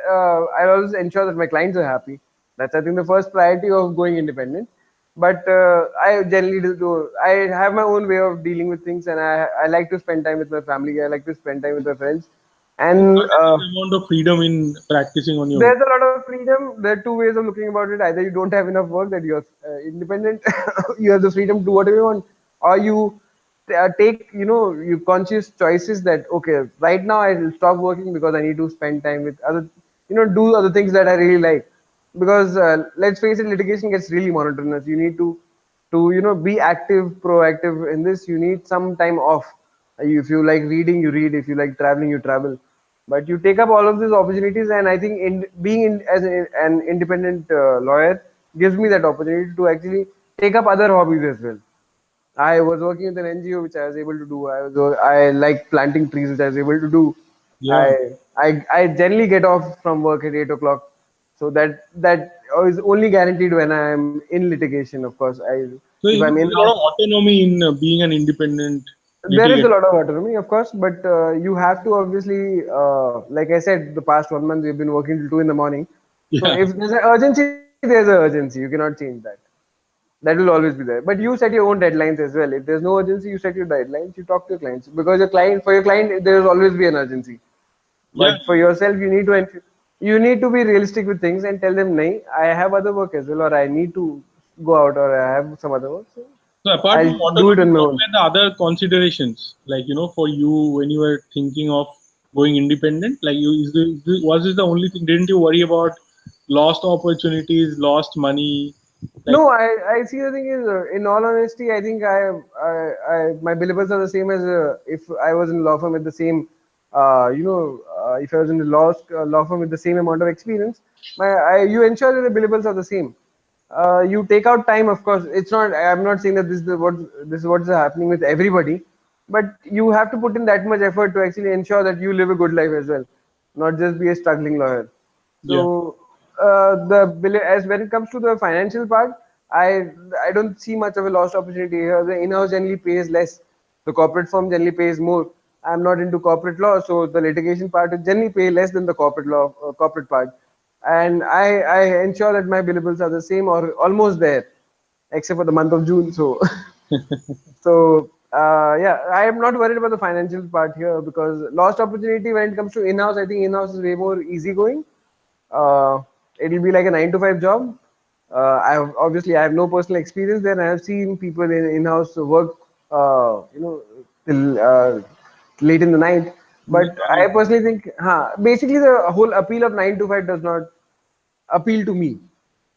I always ensure that my clients are happy. That's, I think, the first priority of going independent. But I generally do. I have my own way of dealing with things, and I like to spend time with my family. I like to spend time with my friends, There's and certain amount of freedom in practicing on your own. there's a lot of freedom. There are two ways of looking about it. Either you don't have enough work, that you're independent, you have the freedom to do whatever you want, or you take, you conscious choices that, okay, right now I'll stop working because I need to spend time with other, do other things that I really like. Because let's face it, litigation gets really monotonous. You need to be active, proactive in this. You need some time off. If you like reading, you read. If you like traveling, you travel. But you take up all of these opportunities, and I think being as an independent lawyer gives me that opportunity to actually take up other hobbies as well. I was working with an NGO, which I was able to do. I like planting trees, which I was able to do. Yeah. I generally get off from work at 8 o'clock, so that is only guaranteed when I am in litigation. Of course, I So if I'm in there's a lot of autonomy in being an independent there is a litigator. lot of autonomy, of course, but you have to obviously, like I said, the past 1 month we've been working till 2 in the morning. So Yeah. if there's an urgency, there's an urgency. You cannot change that. That will always be there. But you set your own deadlines as well. If there's no urgency, you set your deadlines. You talk to your clients, because for your client, there will always be an urgency. Yeah. But for yourself, you need to be realistic with things and tell them, "Nahi, I have other work as well, or I need to go out, or I have some other work. So So apart I'll from do it autonomy, on my what own." were the other considerations? Like, for you when you were thinking of going independent, like was this the only thing? Didn't you worry about lost opportunities, lost money? Like, No, I see, the thing is, in all honesty, I think my billables are the same as if I was in law firm with the same, if I was in the law firm with the same amount of experience, you ensure that the billables are the same. You take out time, of course. It's not. I'm not saying that this is what's happening with everybody, but you have to put in that much effort to actually ensure that you live a good life as well, not just be a struggling lawyer. yeah. So as when it comes to the financial part, I don't see much of a lost opportunity here. The in-house generally pays less. The corporate firm generally pays more. I'm not into corporate law, so the litigation part will generally pay less than the corporate part. And I ensure that my billables are the same or almost there, except for the month of June. So yeah, I am not worried about the financial part here, because lost opportunity when it comes to in-house, I think in-house is way more easygoing. uh, it'll be like a 9 to 5 job. I have no personal experience there. I have seen people in-house work, till late in the night. But I Yeah. personally think, basically the whole appeal of 9 to 5 does not appeal to me.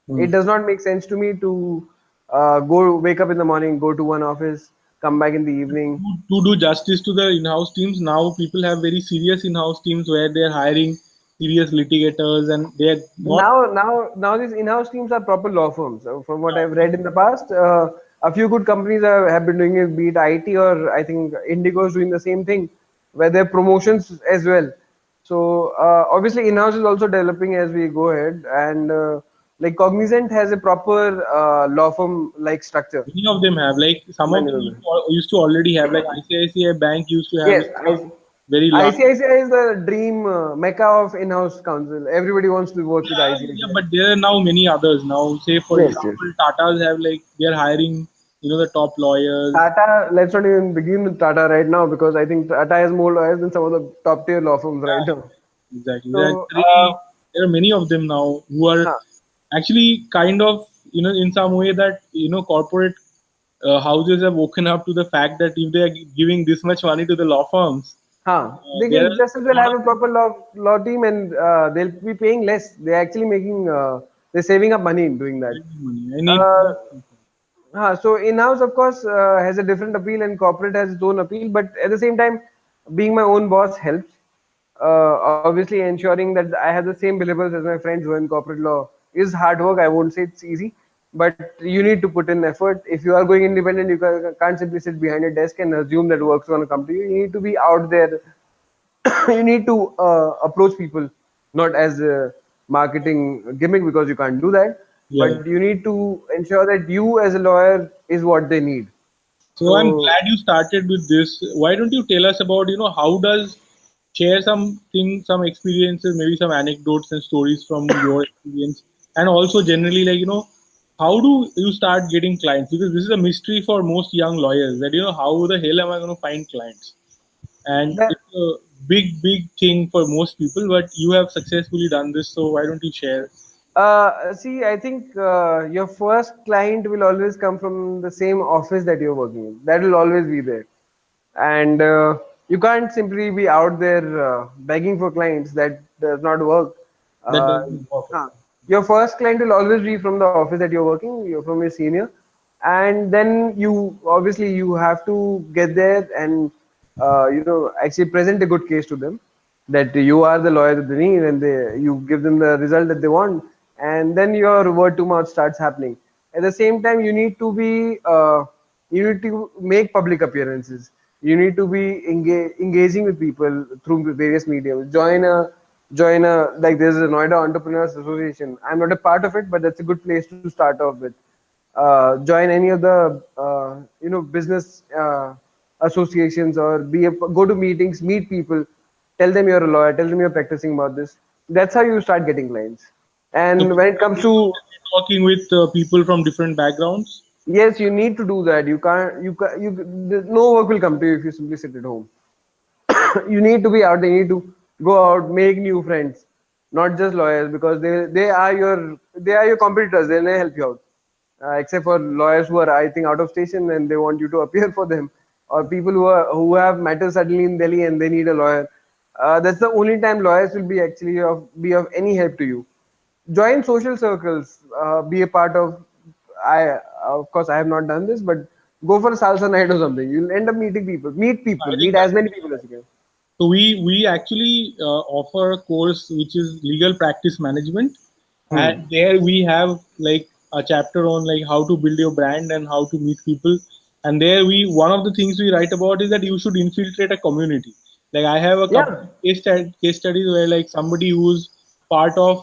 Hmm. It does not make sense to me to go wake up in the morning, go to one office, come back in the evening. To do justice to the in-house teams, now people have very serious in-house teams where they're hiring serious litigators, and they're not. Now these in-house teams are proper law firms. From what I've read in the past, a few good companies have been doing it, be it IT or I think Indigo is doing the same thing, where they're promotions as well. So obviously, in-house is also developing as we go ahead, and like Cognizant has a proper law firm like structure. Many of them have, like some of Many them of them. used to already have, like ICICI Bank used to have Yes, like a very large. ICICI is the dream mecca of in-house counsel. Everybody wants to work with Yeah, ICICI. but there are now many others. Now, say for Yes, yes. example, Tata's have like they're hiring, the top lawyers. Tata, let's not even begin with Tata right now because I think Tata has more lawyers than some of the top tier law firms right now. Exactly. So, There are many of them now who are huh, actually kind of, in some way that, corporate houses have woken up to the fact that if they are giving this much money to the law firms, they there can are just as well a lot have of a proper law team and they'll be paying less. They're actually making, they're saving up money in doing that. money. I need. Uh, so in-house, of course, has a different appeal and corporate has its own appeal. But at the same time, being my own boss helps. Obviously, ensuring that I have the same billables as my friends who are in corporate law is hard work. I won't say it's easy, but you need to put in effort. If you are going independent, you can't simply sit behind a desk and assume that work's going to come to you. You need to be out there. You need to approach people not as a marketing gimmick because you can't do that, Yeah. but you need to ensure that you as a lawyer is what they need. So I'm So glad you started with this. Why don't you tell us about, how does share something, some experiences, maybe some anecdotes and stories from your experience, and also generally, like, how do you start getting clients? Because this is a mystery for most young lawyers that, how the hell am I going to find clients? And that it's a big thing for most people, but you have successfully done this. So why don't you share? see, I think your first client will always come from the same office that you're working in. That will always be there, and you can't simply be out there begging for clients. That does not work. That uh, doesn't work. huh. Your first client will always be from the office that you're working, you're from your senior, and then you obviously you have to get there and actually present a good case to them that you are the lawyer that they need, and you give them the result that they want, and then your word to mouth starts happening. At the same time, you need to make public appearances. You need to be engaging with people through various mediums. Join a like there's a Noida Entrepreneurs Association. I'm not a part of it, but that's a good place to start off with. Join any of the business associations or go to meetings, meet people, tell them you're a lawyer, tell them you're practicing about this. That's how you start getting clients. So And when it comes to working with people from different backgrounds. yes, you need to do that. No work will come to you if you simply sit at home. You need to be out there. You need to go out, make new friends, not just lawyers, because they are your competitors. They'll never help you out, except for lawyers who are I think out of station and they want you to appear for them, or people who have matters suddenly in Delhi and they need a lawyer. That's the only time lawyers will be of any help to you. Join social circles, be a part of. I of course I have not done this, but go for a salsa night or something. You'll end up meeting people. Meet people. I think Meet that. as many people as you can. So we actually offer a course which is legal practice management, Hmm. and there we have like a chapter on like how to build your brand and how to meet people. And there we one of the things we write about is that you should infiltrate a community. Like I have a couple Yeah, of case studies where like somebody who's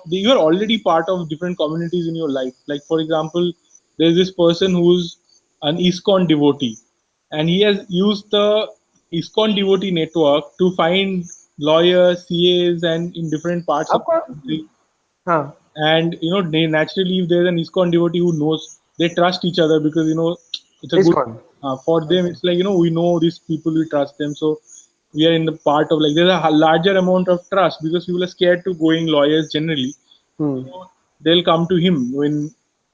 you're already part of different communities in your life. Like for example, there's this person who's an ISKCON devotee, and he has used the ISKCON devotee network to find lawyers, CAs, and in different parts of of course. the country. Huh. And they naturally, if there's an ISKCON devotee who knows, they trust each other because it's a It's good gone. for them. It's like we know these people, we trust them, so we are in the part of like there's a larger amount of trust because people are scared to going lawyers generally. Hmm. So they'll come to him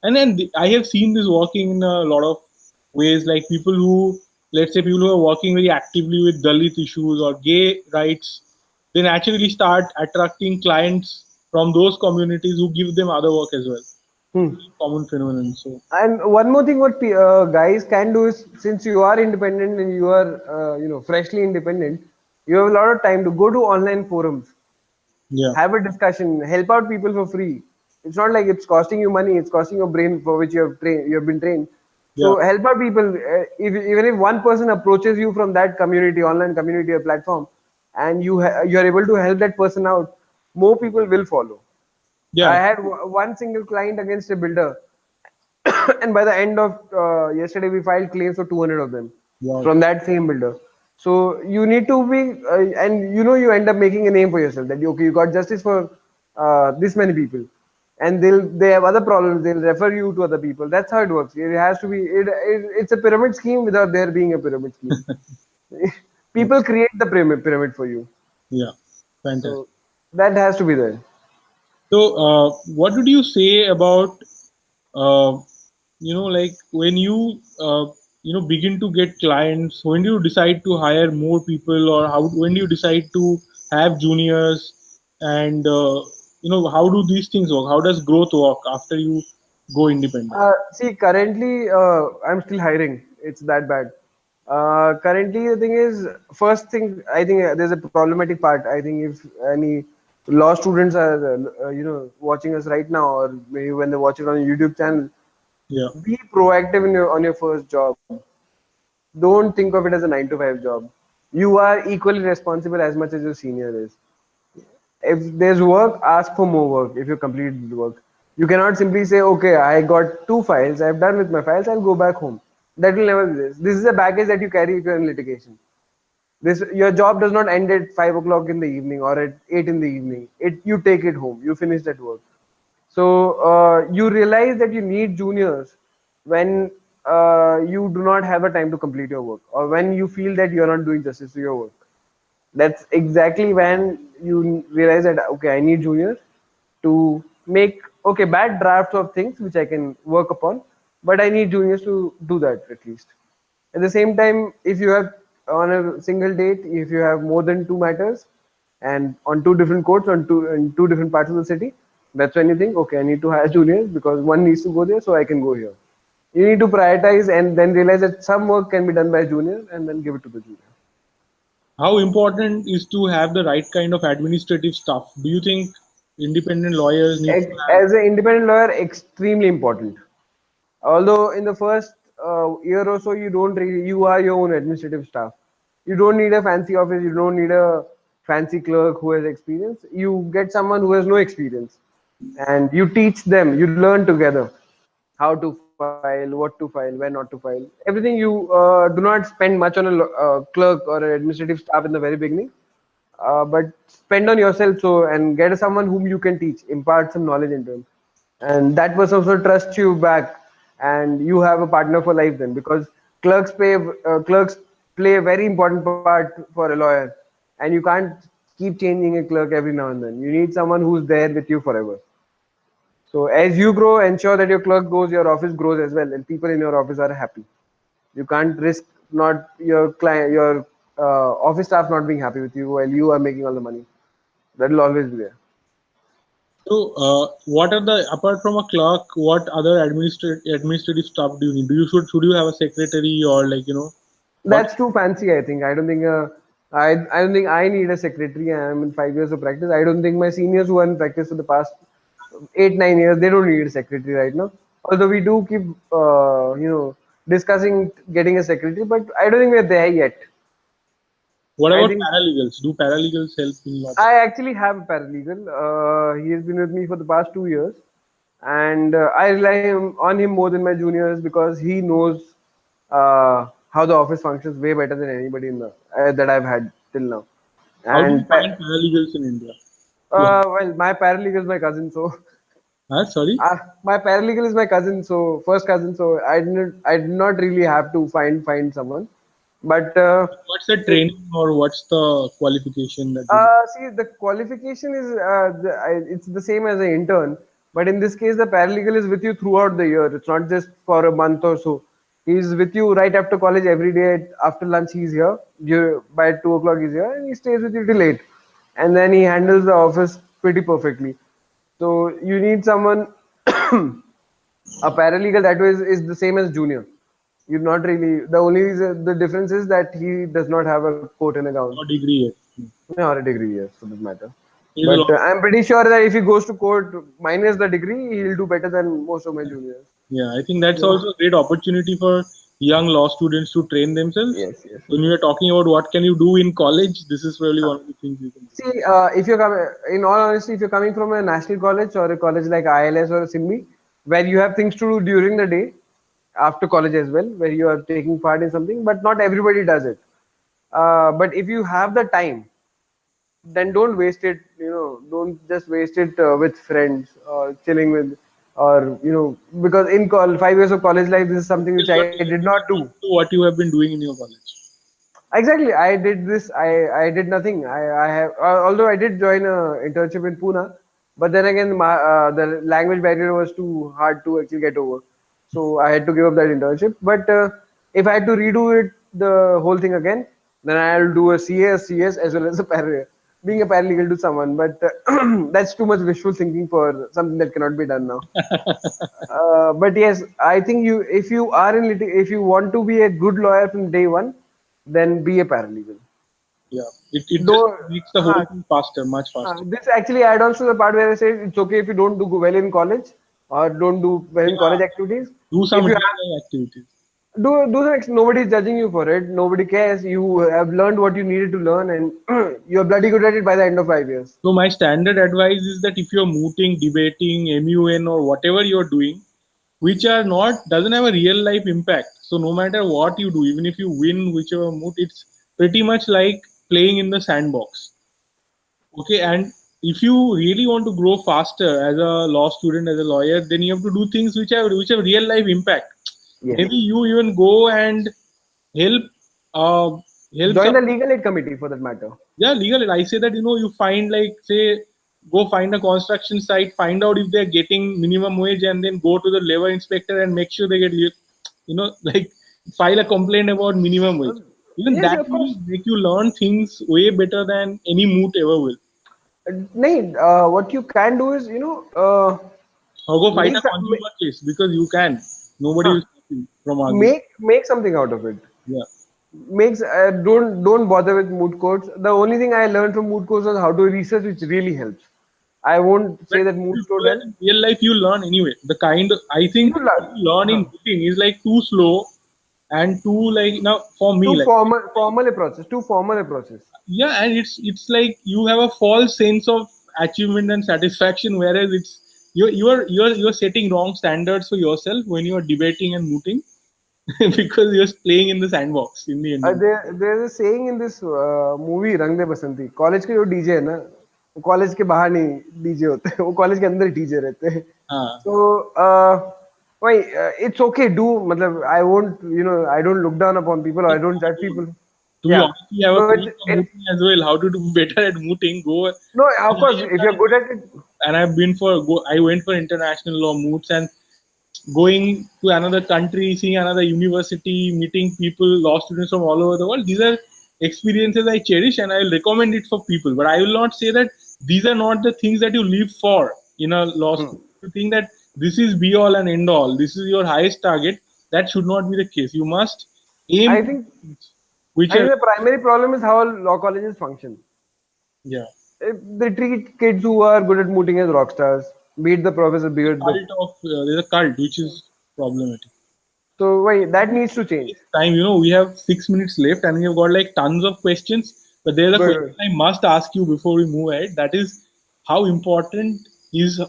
and then I have seen this working in a lot of ways. Like people who, let's say, people who are working very actively with Dalit issues or gay rights, they naturally start attracting clients from those communities who give them other work as well. Hmm. common phenomenon. So And one more thing, what guys can do is, since you are independent and you are, freshly independent, you have a lot of time to go to online forums, yeah, have a discussion, help out people for free. It's not like it's costing you money; it's costing your brain for which you have been trained. yeah, So help out people. Even if one person approaches you from that community, online community or platform, and you are able to help that person out, more people will follow. I yeah. had one single client against a builder, and by the end of yesterday, we filed claims for 200 of them Wow. from that same builder. So you need to be, and you end up making a name for yourself that okay, you got justice for this many people, and they have other problems. They'll refer you to other people. That's how it works. It has to be. It's a pyramid scheme without there being a pyramid scheme. People create the pyramid for you. Yeah, fantastic. So that has to be there. So, what would you say about uh, like when you begin to get clients? When do you decide to hire more people, or how? When do you decide to have juniors? And how do these things work? How does growth work after you go independent? See, currently, I'm still hiring. It's that bad. Currently, the thing is, first thing, I think there's a problematic part. I think if any law students are, watching us right now, or maybe when they watch it on a YouTube channel, Yeah. be proactive on your first job. Don't think of it as a 9 to 5 job. You are equally responsible as much as your senior is. If there's work, ask for more work if you completed the work. You cannot simply say, okay, I got 2 files, I've done with my files, I'll go back home. That will never be this. This is a baggage that you carry if you're in litigation. This your job does not end at 5 o'clock in the evening or at 8 in the evening. You take it home. You finish that work. So you realize that you need juniors when you do not have a time to complete your work, or when you feel that you are not doing justice to your work. That's exactly when you realize that okay, I need juniors to make okay bad drafts of things which I can work upon, but I need juniors to do that at least. At the same time, if you have on a single date, if you have more than two matters and on two different courts on two in two different parts of the city, that's when you think okay, I need to hire juniors because one needs to go there, so I can go here. You need to prioritize and then realize that some work can be done by junior and then give it to the junior. How important is to have the right kind of administrative staff? Do you think independent lawyers need to have? As an independent lawyer, extremely important. Although in the first year or so, you are your own administrative staff. You don't need a fancy office. You don't need a fancy clerk who has experience. You get someone who has no experience, and you teach them. You learn together how to file, what to file, when not to file. Everything you do not spend much on a clerk or an administrative staff in the very beginning, but spend on yourself and get someone whom you can teach, impart some knowledge into him, and that person also trusts you back, and you have a partner for life then because clerks play a very important part for a lawyer, and you can't keep changing a clerk every now and then. You need someone who's there with you forever. So as you grow, ensure that your clerk grows, your office grows as well, and people in your office are happy. You can't risk not your office staff not being happy with you while you are making all the money. That will always be there. So, what are the apart from a clerk? What other administrative stuff do you need? Do you should you have a secretary, or what? That's too fancy, I think. I don't think I need a secretary. I'm in 5 years of practice. I don't think my seniors who are in practice for the past 8 9 years they don't need a secretary right now. Although we do keep discussing getting a secretary, but I don't think we're there yet. What I about think paralegals? Do paralegals help in lot of? I actually have a paralegal. He has been with me for the past 2 years, and I rely on him more than my juniors because he knows how the office functions way better than anybody in the that I've had till now. How do you And find paralegals in India? Yeah. well, my paralegal is my cousin, so Sorry. my paralegal is my cousin, so first cousin. So I did not really have to find someone, but. What's the training or what's the qualification that you do? See, the qualification is it's the same as an intern, but in this case, the paralegal is with you throughout the year. It's not just for a month or so. He's with you right after college every day. After lunch, he's here. By 2 o'clock, he's here, and he stays with you till late. And then he handles the office pretty perfectly. So you need someone A paralegal that way is the same as junior. You're not really the only reason, the difference is that he does not have a coat and a gown. Or degree yet. Yeah, or a degree, yes, for that matter. There's a But lot. I'm pretty sure that if he goes to court minus the degree, he'll do better than most of my juniors. Yeah, I think that's So also a great opportunity for young law students to train themselves. yes, yes. When we are talking about what can you do in college, this is probably one of the things you can do. See, if you're coming, in all honesty, if you're coming from a national college or a college like ILS or a SIMI, where you have things to do during the day, after college as well, where you are taking part in something, but not everybody does it. But if you have the time, then don't waste it. Don't just waste it with friends or chilling with, or because in 5 years of college life, this is something which Yes, I but did not do. what you have been doing in your college. Exactly. I did this. I did nothing. I have although I did join a internship in Pune, but then again the language barrier was too hard to actually get over, so I had to give up that internship. But if I had to redo it the whole thing again, then I'll do a CA, CS as well as a being a paralegal to someone. But that's too much wishful thinking for something that cannot be done now. But yes, I think if you are in if you want to be a good lawyer from day one, then be a paralegal. Yeah, it just Though, makes the whole thing faster, much faster. this actually adds on to the part where I say it's okay if you don't do well in college or don't do well in Yeah, college activities. do some If you real have life activities. do some, nobody's judging you for it. Nobody cares. You have learned what you needed to learn, and you're bloody good at it by the end of 5 years. So my standard advice is that if you're mooting, debating, MUN or whatever you're doing, which are not doesn't have a real life impact. So no matter what you do, even if you win whichever moot, it's pretty much like playing in the sandbox. Okay, and if you really want to grow faster as a law student, as a lawyer, then you have to do things which have real life impact. Yes. Maybe you even go and help uh, help Join some. the legal aid committee for that matter. Yeah, legal. I say that you find, like, say, go find a construction site, find out if they're getting minimum wage, and then go to the labor inspector and make sure they get like, file a complaint about minimum wage. Even Yes, that of will course. make you learn things way better than any moot ever will. No, what you can do is, Or go fight make a some, consumer case, because you can. Nobody will stop you from arguing. make something out of it. Yeah. Makes don't bother with mood courts. The only thing I learned from mood courts was how to research, which really helps. I won't But say that if mood you don't do that help. in real life, you learn anyway. I think You what learn. you learn in mooting is like too slow and too, like, now for me, Too like, formal approaches. Too formal approaches. yeah, and it's like you have a false sense of achievement and satisfaction, whereas it's you're setting wrong standards for yourself when you are debating and mooting because you're playing in the sandbox in the end. There's a saying in this movie Rang De Basanti. College के जो DJ है ना, वो college के बाहर नहीं DJ होते हैं, वो कॉलेज के अंदर डीजे रहते हैं. Ah, So why it's okay. Do मतलब I won't I don't look down upon people or I don't judge people. to be Yeah. honest, we have a So course for mooting as well. How to do better at mooting? Go. no, of course, if you're good at it, And I've been for go. I went for international law moots, and going to another country, seeing another university, meeting people, law students from all over the world. These are experiences I cherish, and I will recommend it for people. But I will not say that these are not the things that you live for in a law school. You think that this is be all and end all. This is your highest target. That should not be the case. You must aim I for think things which I are, think the primary problem is how law colleges function. yeah, They treat kids who are good at mooting as rock stars, beat the professor, beat the. there's a cult which is problematic. So why that needs to change. Time, we have 6 minutes left, and we have got like tons of questions. But there's a question But I must ask you before we move ahead. That is, how important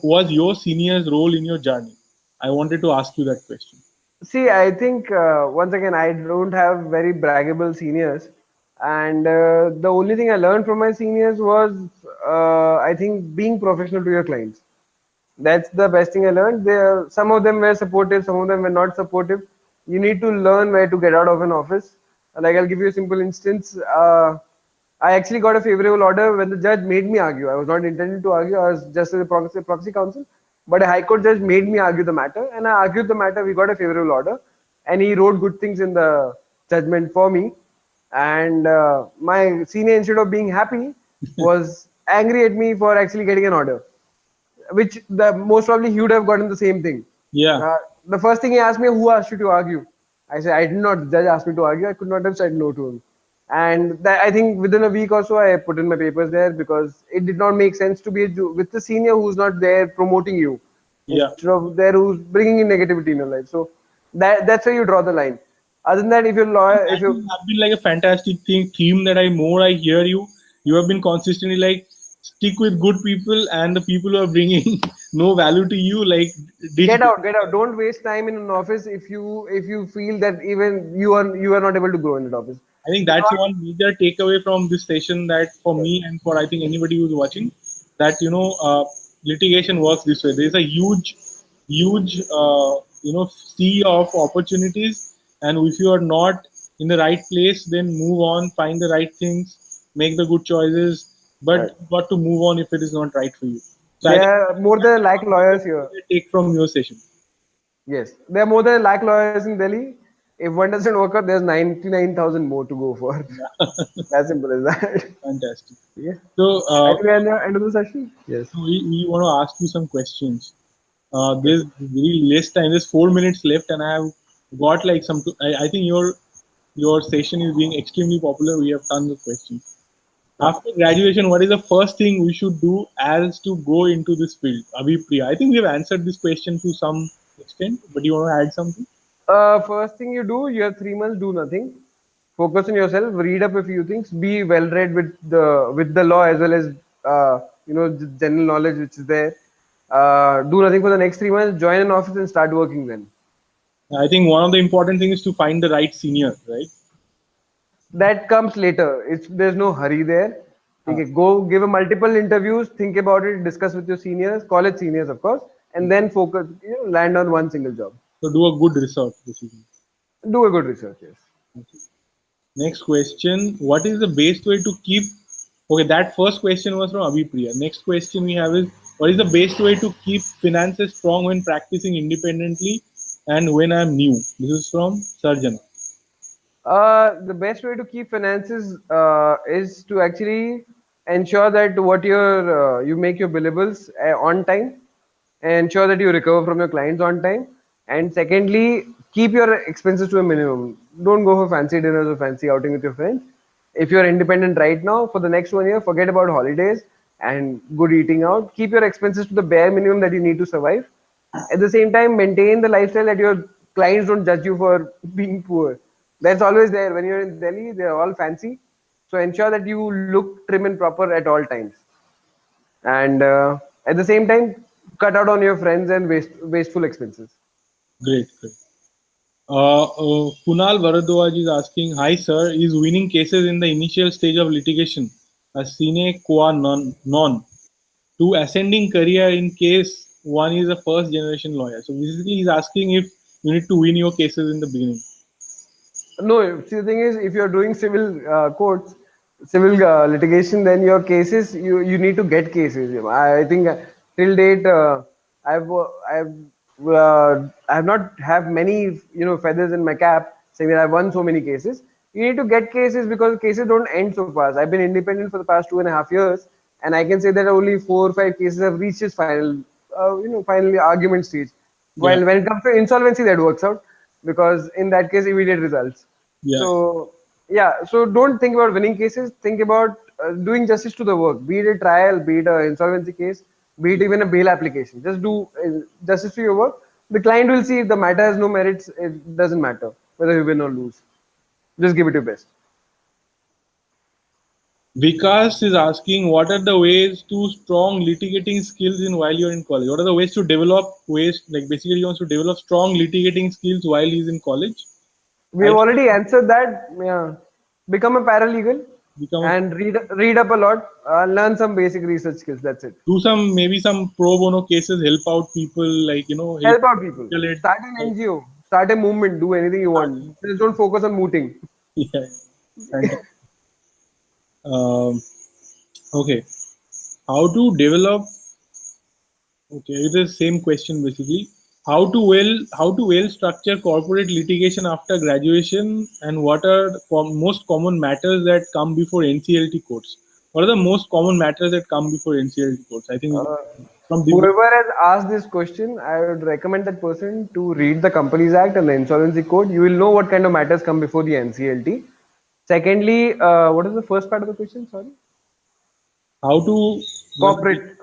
was your senior's role in your journey? I wanted to ask you that question. see, I think once again, I don't have very braggable seniors, and the only thing I learned from my seniors was, I think, being professional to your clients. That's the best thing I learned. Some of them were supportive, some of them were not supportive. You need to learn where to get out of an office. Like I'll give you a simple instance. I actually got a favorable order when the judge made me argue. I was not intending to argue. I was just a proxy counsel, but a high court judge made me argue the matter, and I argued the matter. We got a favorable order, and he wrote good things in the judgment for me. And my senior, instead of being happy, was angry at me for actually getting an order, which the most probably he would have gotten the same thing. Yeah, The first thing he asked me, who asked you to argue? I said, I did not. The judge asked me to argue. I could not have said no to him. And that, I think within a week or so, I put in my papers there because it did not make sense to be with the senior who's not there promoting you yeah. instead of there who's bringing in negativity in your life. So that's where you draw the line. Other than that, if you're lawyer, if That you will have been like a fantastic theme that I hear you. You have been consistently like stick with good people and the people who are bringing no value to you, like ditch them. get out. Don't waste time in an office if you feel that even you are not able to grow in that office. I think Do that's not. one major takeaway from this session that for Yes. me and for I think anybody who's watching, that litigation works this way. There's a huge sea of opportunities, and if you are not in the right place, then move on, find the right things, make the good choices, but Right. you got to move on if it is not right for you. So I think There are more than like lawyers here. I take from your session. Yes, there are more than lakh lawyers in Delhi. If one doesn't work out, there's 99,000 more to go for. As simple as that. Fantastic. Yeah. So I think we're at the end of the session. Yes. we want to ask you some questions. Okay. There's very less time. There's 4 minutes left, and I have got like some. I think your session is being extremely popular. We have tons of questions. Okay. After graduation, what is the first thing we should do as to go into this field? Priya, I think we have answered this question to some extent, but you want to add something? First thing you do, you have 3 months, do nothing. Focus on yourself, read up a few things, be well read with the law as well as the general knowledge which is there. Do nothing for the next 3 months, join an office and start working then. I think one of the important things is to find the right senior, right? That comes later. There's no hurry there. Uh, Okay, go give a multiple interviews, think about it, discuss with your seniors, college seniors of course, and then focus, land on one single job. so do a good research, basically. Do a good research, yes. Okay. Next question. What is the best way to keep? Okay, that first question was from Priya. Next question we have is, what is the best way to keep finances strong when practicing independently and when I'm new? This is from Sarjana. The best way to keep finances is to actually ensure that you make your billables on time, ensure that you recover from your clients on time, and secondly, keep your expenses to a minimum. Don't go for fancy dinners or fancy outing with your friends. If you're independent right now, for the next 1 year, forget about holidays and good eating out. Keep your expenses to the bare minimum that you need to survive. At the same time, maintain the lifestyle that your clients don't judge you for being poor. That's always there. When you're in Delhi, they're all fancy. So ensure that you look trim and proper at all times. And at the same time, cut out on your friends and wasteful expenses. Great, great. Kunal Varadwaj is asking, hi sir, is winning cases in the initial stage of litigation a sine qua non to ascending career in case one is a first generation lawyer? So basically, he's asking if you need to win your cases in the beginning. No, see, the thing is, if you're doing civil courts, civil litigation, then your cases, you need to get cases. I think till date, I've not have many feathers in my cap saying that I've won so many cases. You need to get cases because cases don't end so fast. I've been independent for the past 2.5 years, and I can say that only 4 or 5 cases have reached its finally argument stage. Yeah, While when it comes to insolvency, that works out because in that case, immediate results. yeah, So yeah, so don't think about winning cases. Think about doing justice to the work, be it a trial, be it an insolvency case, be it even a bail application. Just do justice to your work. The client will see if the matter has no merits. It doesn't matter whether you win or lose. Just give it your best. Vikas is asking, what are the ways to strong litigating skills in while you're in college? What are the ways to develop ways like basically he wants to develop strong litigating skills while he's in college? We I have think already answered that. Yeah. Become a paralegal become a, and read up a lot. Learn some basic research skills. That's it. do some maybe some pro bono cases, help out people, like help Help out people. escalate. Start an NGO. Start a movement. Do anything you want. Just don't focus on mooting. Yeah, fantastic. Um, okay, how to develop? Okay, it is the same question basically. How to well structure corporate litigation after graduation, and what are the most common matters that come before NCLT courts? What are the most common matters that come before NCLT courts? I think we Uh, can. from the Whoever has asked this question, I would recommend that person to read the Companies Act and the Insolvency Code. You will know what kind of matters come before the NCLT. Secondly, what is the first part of the question? Sorry. how to Corporate.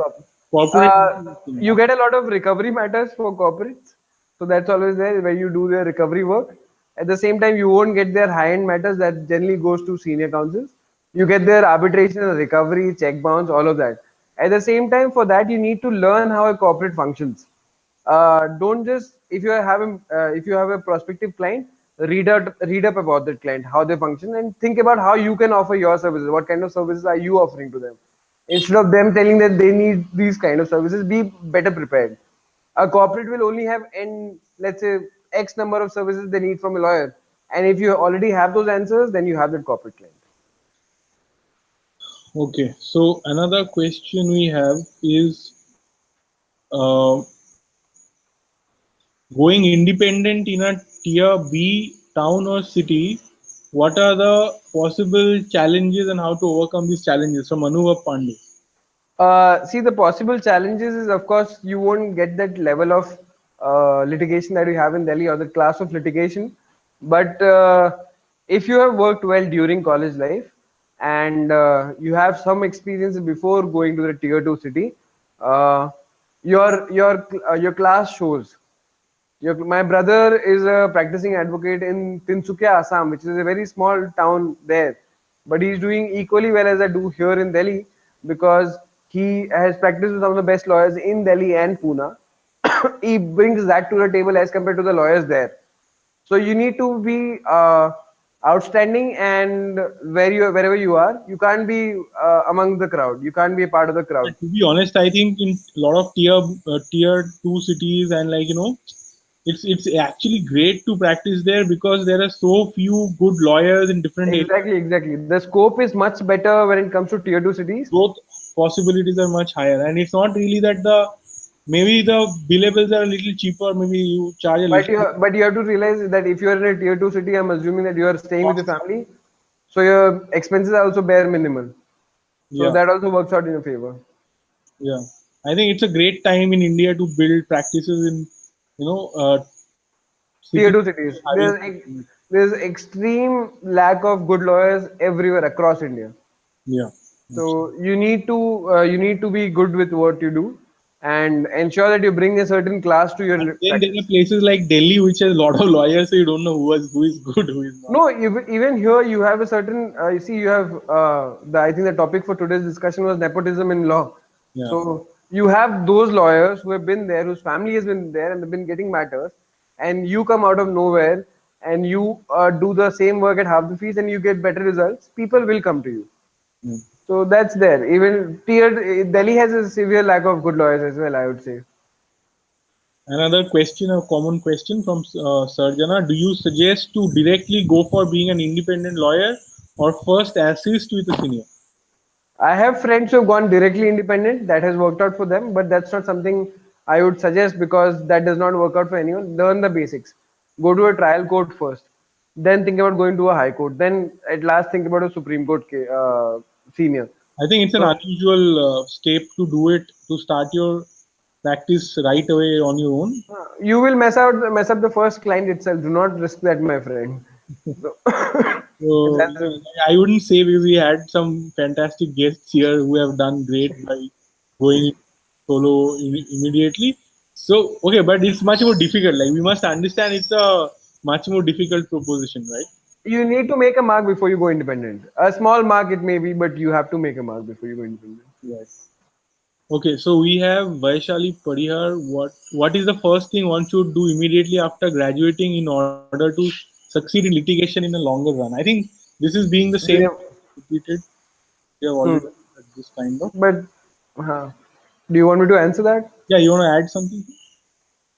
corporate. Uh, you get a lot of recovery matters for corporates, so that's always there where you do their recovery work. At the same time, you won't get their high-end matters that generally goes to senior counsels. You get their arbitration, recovery, check bounce, all of that. At the same time, for that you need to learn how a corporate functions. Don't just if you have a prospective client, read up about that client, how they function, and think about how you can offer your services. What kind of services are you offering to them? Instead of them telling that they need these kind of services, be better prepared. A corporate will only have let's say X number of services they need from a lawyer, and if you already have those answers, then you have that corporate client. Okay, so another question we have is uh, going independent in a tier B town or city. What are the possible challenges and how to overcome these challenges? From Anubhav Pandey. See, the possible challenges is, of course, you won't get that level of litigation that you have in Delhi or the class of litigation. But if you have worked well during college life and you have some experience before going to the tier two city, uh, your class shows. My brother is a practicing advocate in Tinsukia, Assam, which is a very small town there. But he's doing equally well as I do here in Delhi because he has practiced with some of the best lawyers in Delhi and Pune. He brings that to the table as compared to the lawyers there. So you need to be outstanding, and wherever you are, you can't be among the crowd. You can't be a part of the crowd. But to be honest, I think in a lot of tier two cities and it's actually great to practice there because there are so few good lawyers in different areas. Exactly. The scope is much better when it comes to tier two cities. Growth possibilities are much higher, and it's not really that the maybe the billables are a little cheaper. Maybe you charge a But little you have to realize that if you are in a tier two city, I'm assuming that you are staying with your cost. family, so your expenses are also bare minimal. So Yeah, that also works out in your favor. yeah. I think it's a great time in India to build practices in you know Tier cities two cities. having. There's extreme lack of good lawyers everywhere across India. Yeah. So you need to be good with what you do and ensure that you bring a certain class to And your then there are practice. places like Delhi which has a lot of lawyers, so you don't know who is good, who is not. No, even here you have a certain. You see, you have I think the topic for today's discussion was nepotism in law. Yeah. So you have those lawyers who have been there, whose family has been there, and they've been getting matters, and you come out of nowhere and you do the same work at half the fees, and you get better results. People will come to you. Mm. So that's there. Even tier Delhi has a severe lack of good lawyers as well, I would say. Another question, a common question from Sarjana: do you suggest to directly go for being an independent lawyer or first assist with a senior? I have friends who have gone directly independent. That has worked out for them, but that's not something I would suggest because that does not work out for anyone. Learn the basics. Go to a trial court first, then think about going to a high court. Then at last think about a Supreme Court senior. I think it's an So unusual step to do it to start your practice right away on your own. you will mess up the first client itself. Do not risk that, my friend. So, So that's a, I wouldn't say because we had some fantastic guests here who have done great by going solo immediately. So okay, but it's much more difficult. Like we must understand it's a much more difficult proposition, right? you need to make a mark before you go independent. A small mark it may be, but you have to make a mark before you go independent. Right. Okay, so we have Vaishali Parihar. What is the first thing one should do immediately after graduating in order to succeed in litigation in a longer run? I think this is being the same We have, repeated. We have already hmm. had this kind of. But do you want me to answer that? Yeah, you want to add something?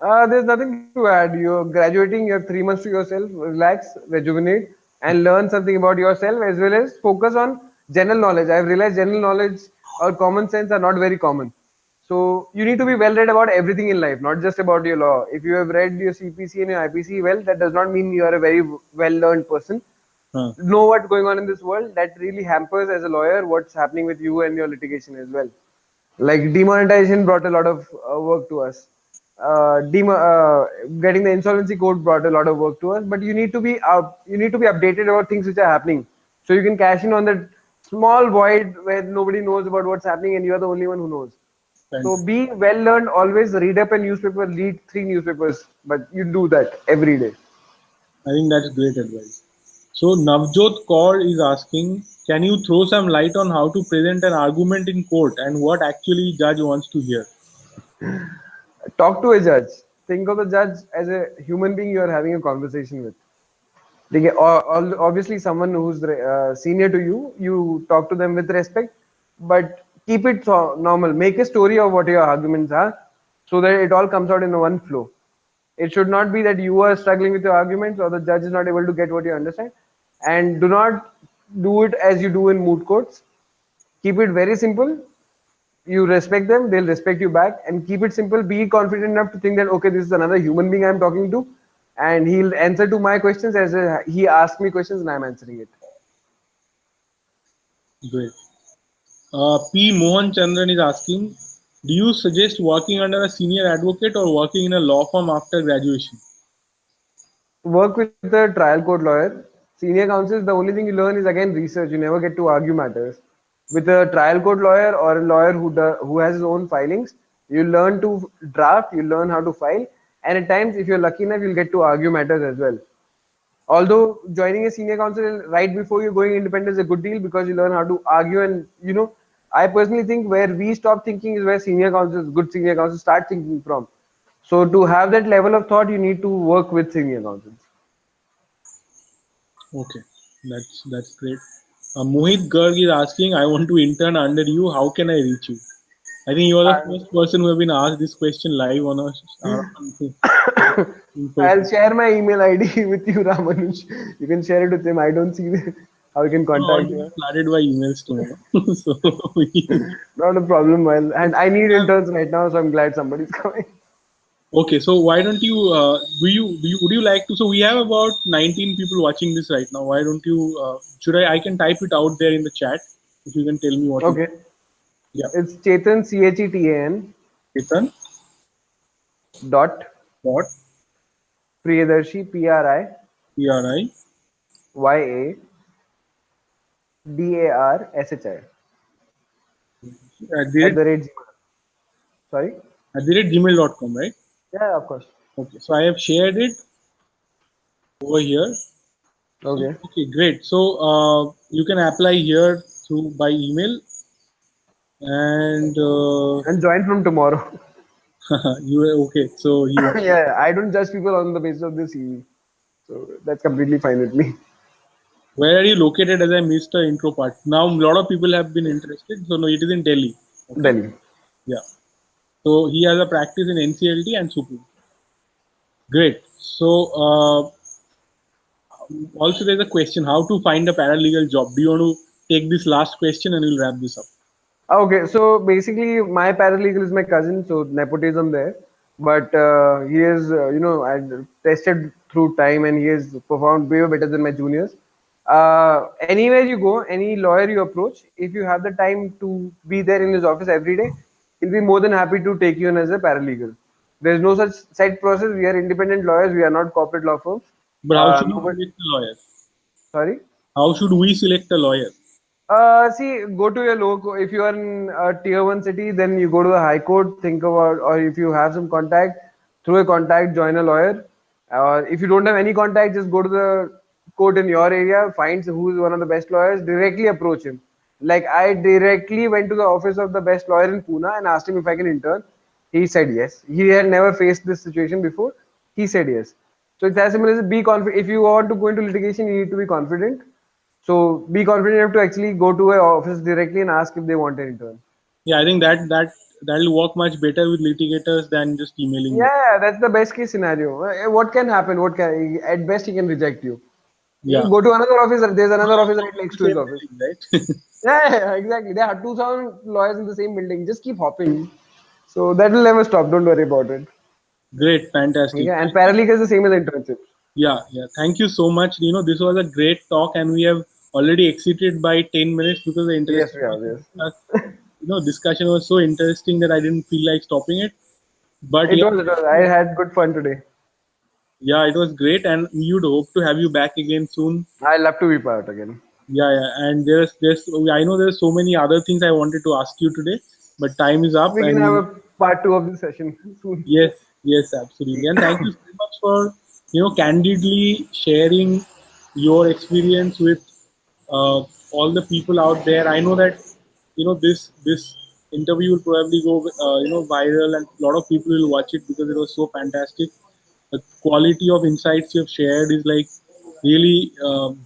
There's nothing to add. You're graduating, you have 3 months to yourself, relax, rejuvenate, and learn something about yourself as well as focus on general knowledge. I've realized general knowledge or common sense are not very common. So you need to be well read about everything in life, not just about your law. If you have read your CPC and your IPC well, that does not mean you are a very well learned person. Huh. Know what's going on in this world. That really hampers as a lawyer what's happening with you and your litigation as well. Like demonetization brought a lot of work to us. Getting the insolvency code brought a lot of work to us. But you need to be updated about things which are happening, so you can cash in on that small void where nobody knows about what's happening and you're the only one who knows. So Fantastic. be well learned. Always read up a newspaper. Read 3 newspapers, but you do that every day. I think that's great advice. So Navjot Kaur is asking, can you throw some light on how to present an argument in court and what actually judge wants to hear? Talk to a judge. Think of the judge as a human being you are having a conversation with. Obviously, someone who's senior to you, you talk to them with respect, but keep it normal. Make a story of what your arguments are so that it all comes out in one flow. It should not be that you are struggling with your arguments or the judge is not able to get what you understand. And do not do it as you do in moot courts. Keep it very simple. You respect them, they'll respect you back, and keep it simple. Be confident enough to think that okay, this is another human being I'm talking to, and he'll answer to my questions as he asked me questions and I'm answering it. Great. P. Mohan Chandran is asking, do you suggest working under a senior advocate or working in a law firm after graduation? Work with a trial court lawyer. Senior counsel, the only thing you learn is again research. You never get to argue matters. With a trial court lawyer or a lawyer who has his own filings, you learn to draft, you learn how to file, and at times, if you're lucky enough, you'll get to argue matters as well. Although joining a senior counsel right before you're going independent is a good deal because you learn how to argue, and I personally think where we stop thinking is where good senior counsels start thinking from. So to have that level of thought, you need to work with senior counsels. Okay, that's great. Mohit Garg is asking, I want to intern under you. How can I reach you? I think you are the And first person who have been asked this question live on a in I'll person. share my email ID with you, Ramanuj. You can share it with him. I don't see how you can I'm contact already him. flooded by emails tomorrow. So we, Not a problem. Well, and I need interns right now, so I'm glad somebody's coming. okay, so why don't you would you like to? So we have about 19 people watching this right now. Why don't you? Should I can type it out there in the chat if you can tell me what it. Okay. Yeah, It's Chetan, Chetan Chetan dot dot Priyadarshi, pri Priyadarshi at the at rate the rate Gmail. Sorry? gmail.com, right? Yeah, of course. Okay, so I have shared it over here. So, Okay. okay, great. So you can apply here through by email, and And join from tomorrow. you okay. So you Yeah, I don't judge people on the basis of the CV. So that's completely fine with me. where are you located? As I missed the intro part. Now a lot of people have been interested. So no, it is in Delhi. Okay, Delhi. yeah. So he has a practice in NCLT and Supreme. Great. So also there's a question: how to find a paralegal job? Do you want to take this last question and we'll wrap this up? Okay, so basically, my paralegal is my cousin, so nepotism there. But he is, I tested through time and he has performed way better than my juniors. Anywhere you go, any lawyer you approach, if you have the time to be there in his office every day, he'll be more than happy to take you in as a paralegal. There's no such set process. We are independent lawyers. We are not corporate law firms. But how should you Nobody, select a lawyer? sorry. How should we select a lawyer? See, go to your local. If you are in a tier one city, then you go to the high court. Think about, or if you have some contact, through a contact, join a lawyer. Or if you don't have any contact, just go to the court in your area, find who is one of the best lawyers, directly approach him. Like I directly went to the office of the best lawyer in Pune and asked him if I can intern. He said yes. He had never faced this situation before. He said yes. So it's as simple as be confident. If you want to go into litigation, you need to be confident, so be confident enough to actually go to a office directly and ask if they want an intern. Yeah, I think that'll work much better with litigators than just emailing them. Yeah, that's the best case scenario. What can happen? What can at best he can reject you. You Yeah, go to another office. There's another office right next to his same office. building, right? Yeah, exactly. There are 2,000 lawyers in the same building. Just keep hopping. So that will never stop. Don't worry about it. Great, fantastic. Okay, and Thank you. paralegal is the same as internship. Yeah, yeah. Thank you so much. This was a great talk, and we have already exceeded by 10 minutes because the Yes, interesting we have. person Yes. discussion was so interesting that I didn't feel like stopping it. But It yeah, was, it was. I had good fun today. yeah, it was great, and we would hope to have you back again soon. I love to be part again. Yeah, yeah, and there's I know there's so many other things I wanted to ask you today, but time is up, We can have and a part two of this session soon. yes, yes, absolutely. And thank you so much for candidly sharing your experience with all the people out there. I know that this interview will probably go viral, and a lot of people will watch it because it was so fantastic. The quality of insights you have shared is like really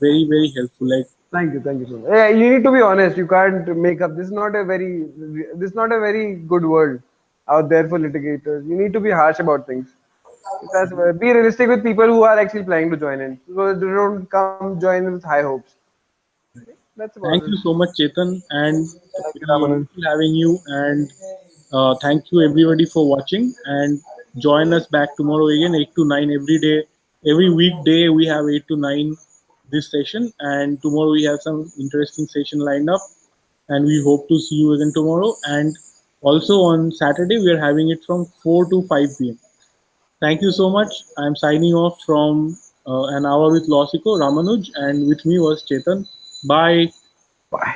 very very helpful. Like Thank you so much. Yeah, you need to be honest. You can't make up. This is not a very good world out there for litigators. You need to be harsh about things. Because be realistic with people who are actually planning to join in, so they don't come join with high hopes. That's about it. thank you so much, Chetan, and Thank you, it was Ramanand. wonderful having you. And thank you everybody for watching. And join us back tomorrow again, 8 to 9 every day. Every weekday we have 8 to 9 this session, and tomorrow we have some interesting session lined up. And we hope to see you again tomorrow. And also on Saturday we are having it from 4 to 5 p.m. Thank you so much. I'm signing off from an hour with Losico Ramanuj, and with me was Chetan. Bye. Bye.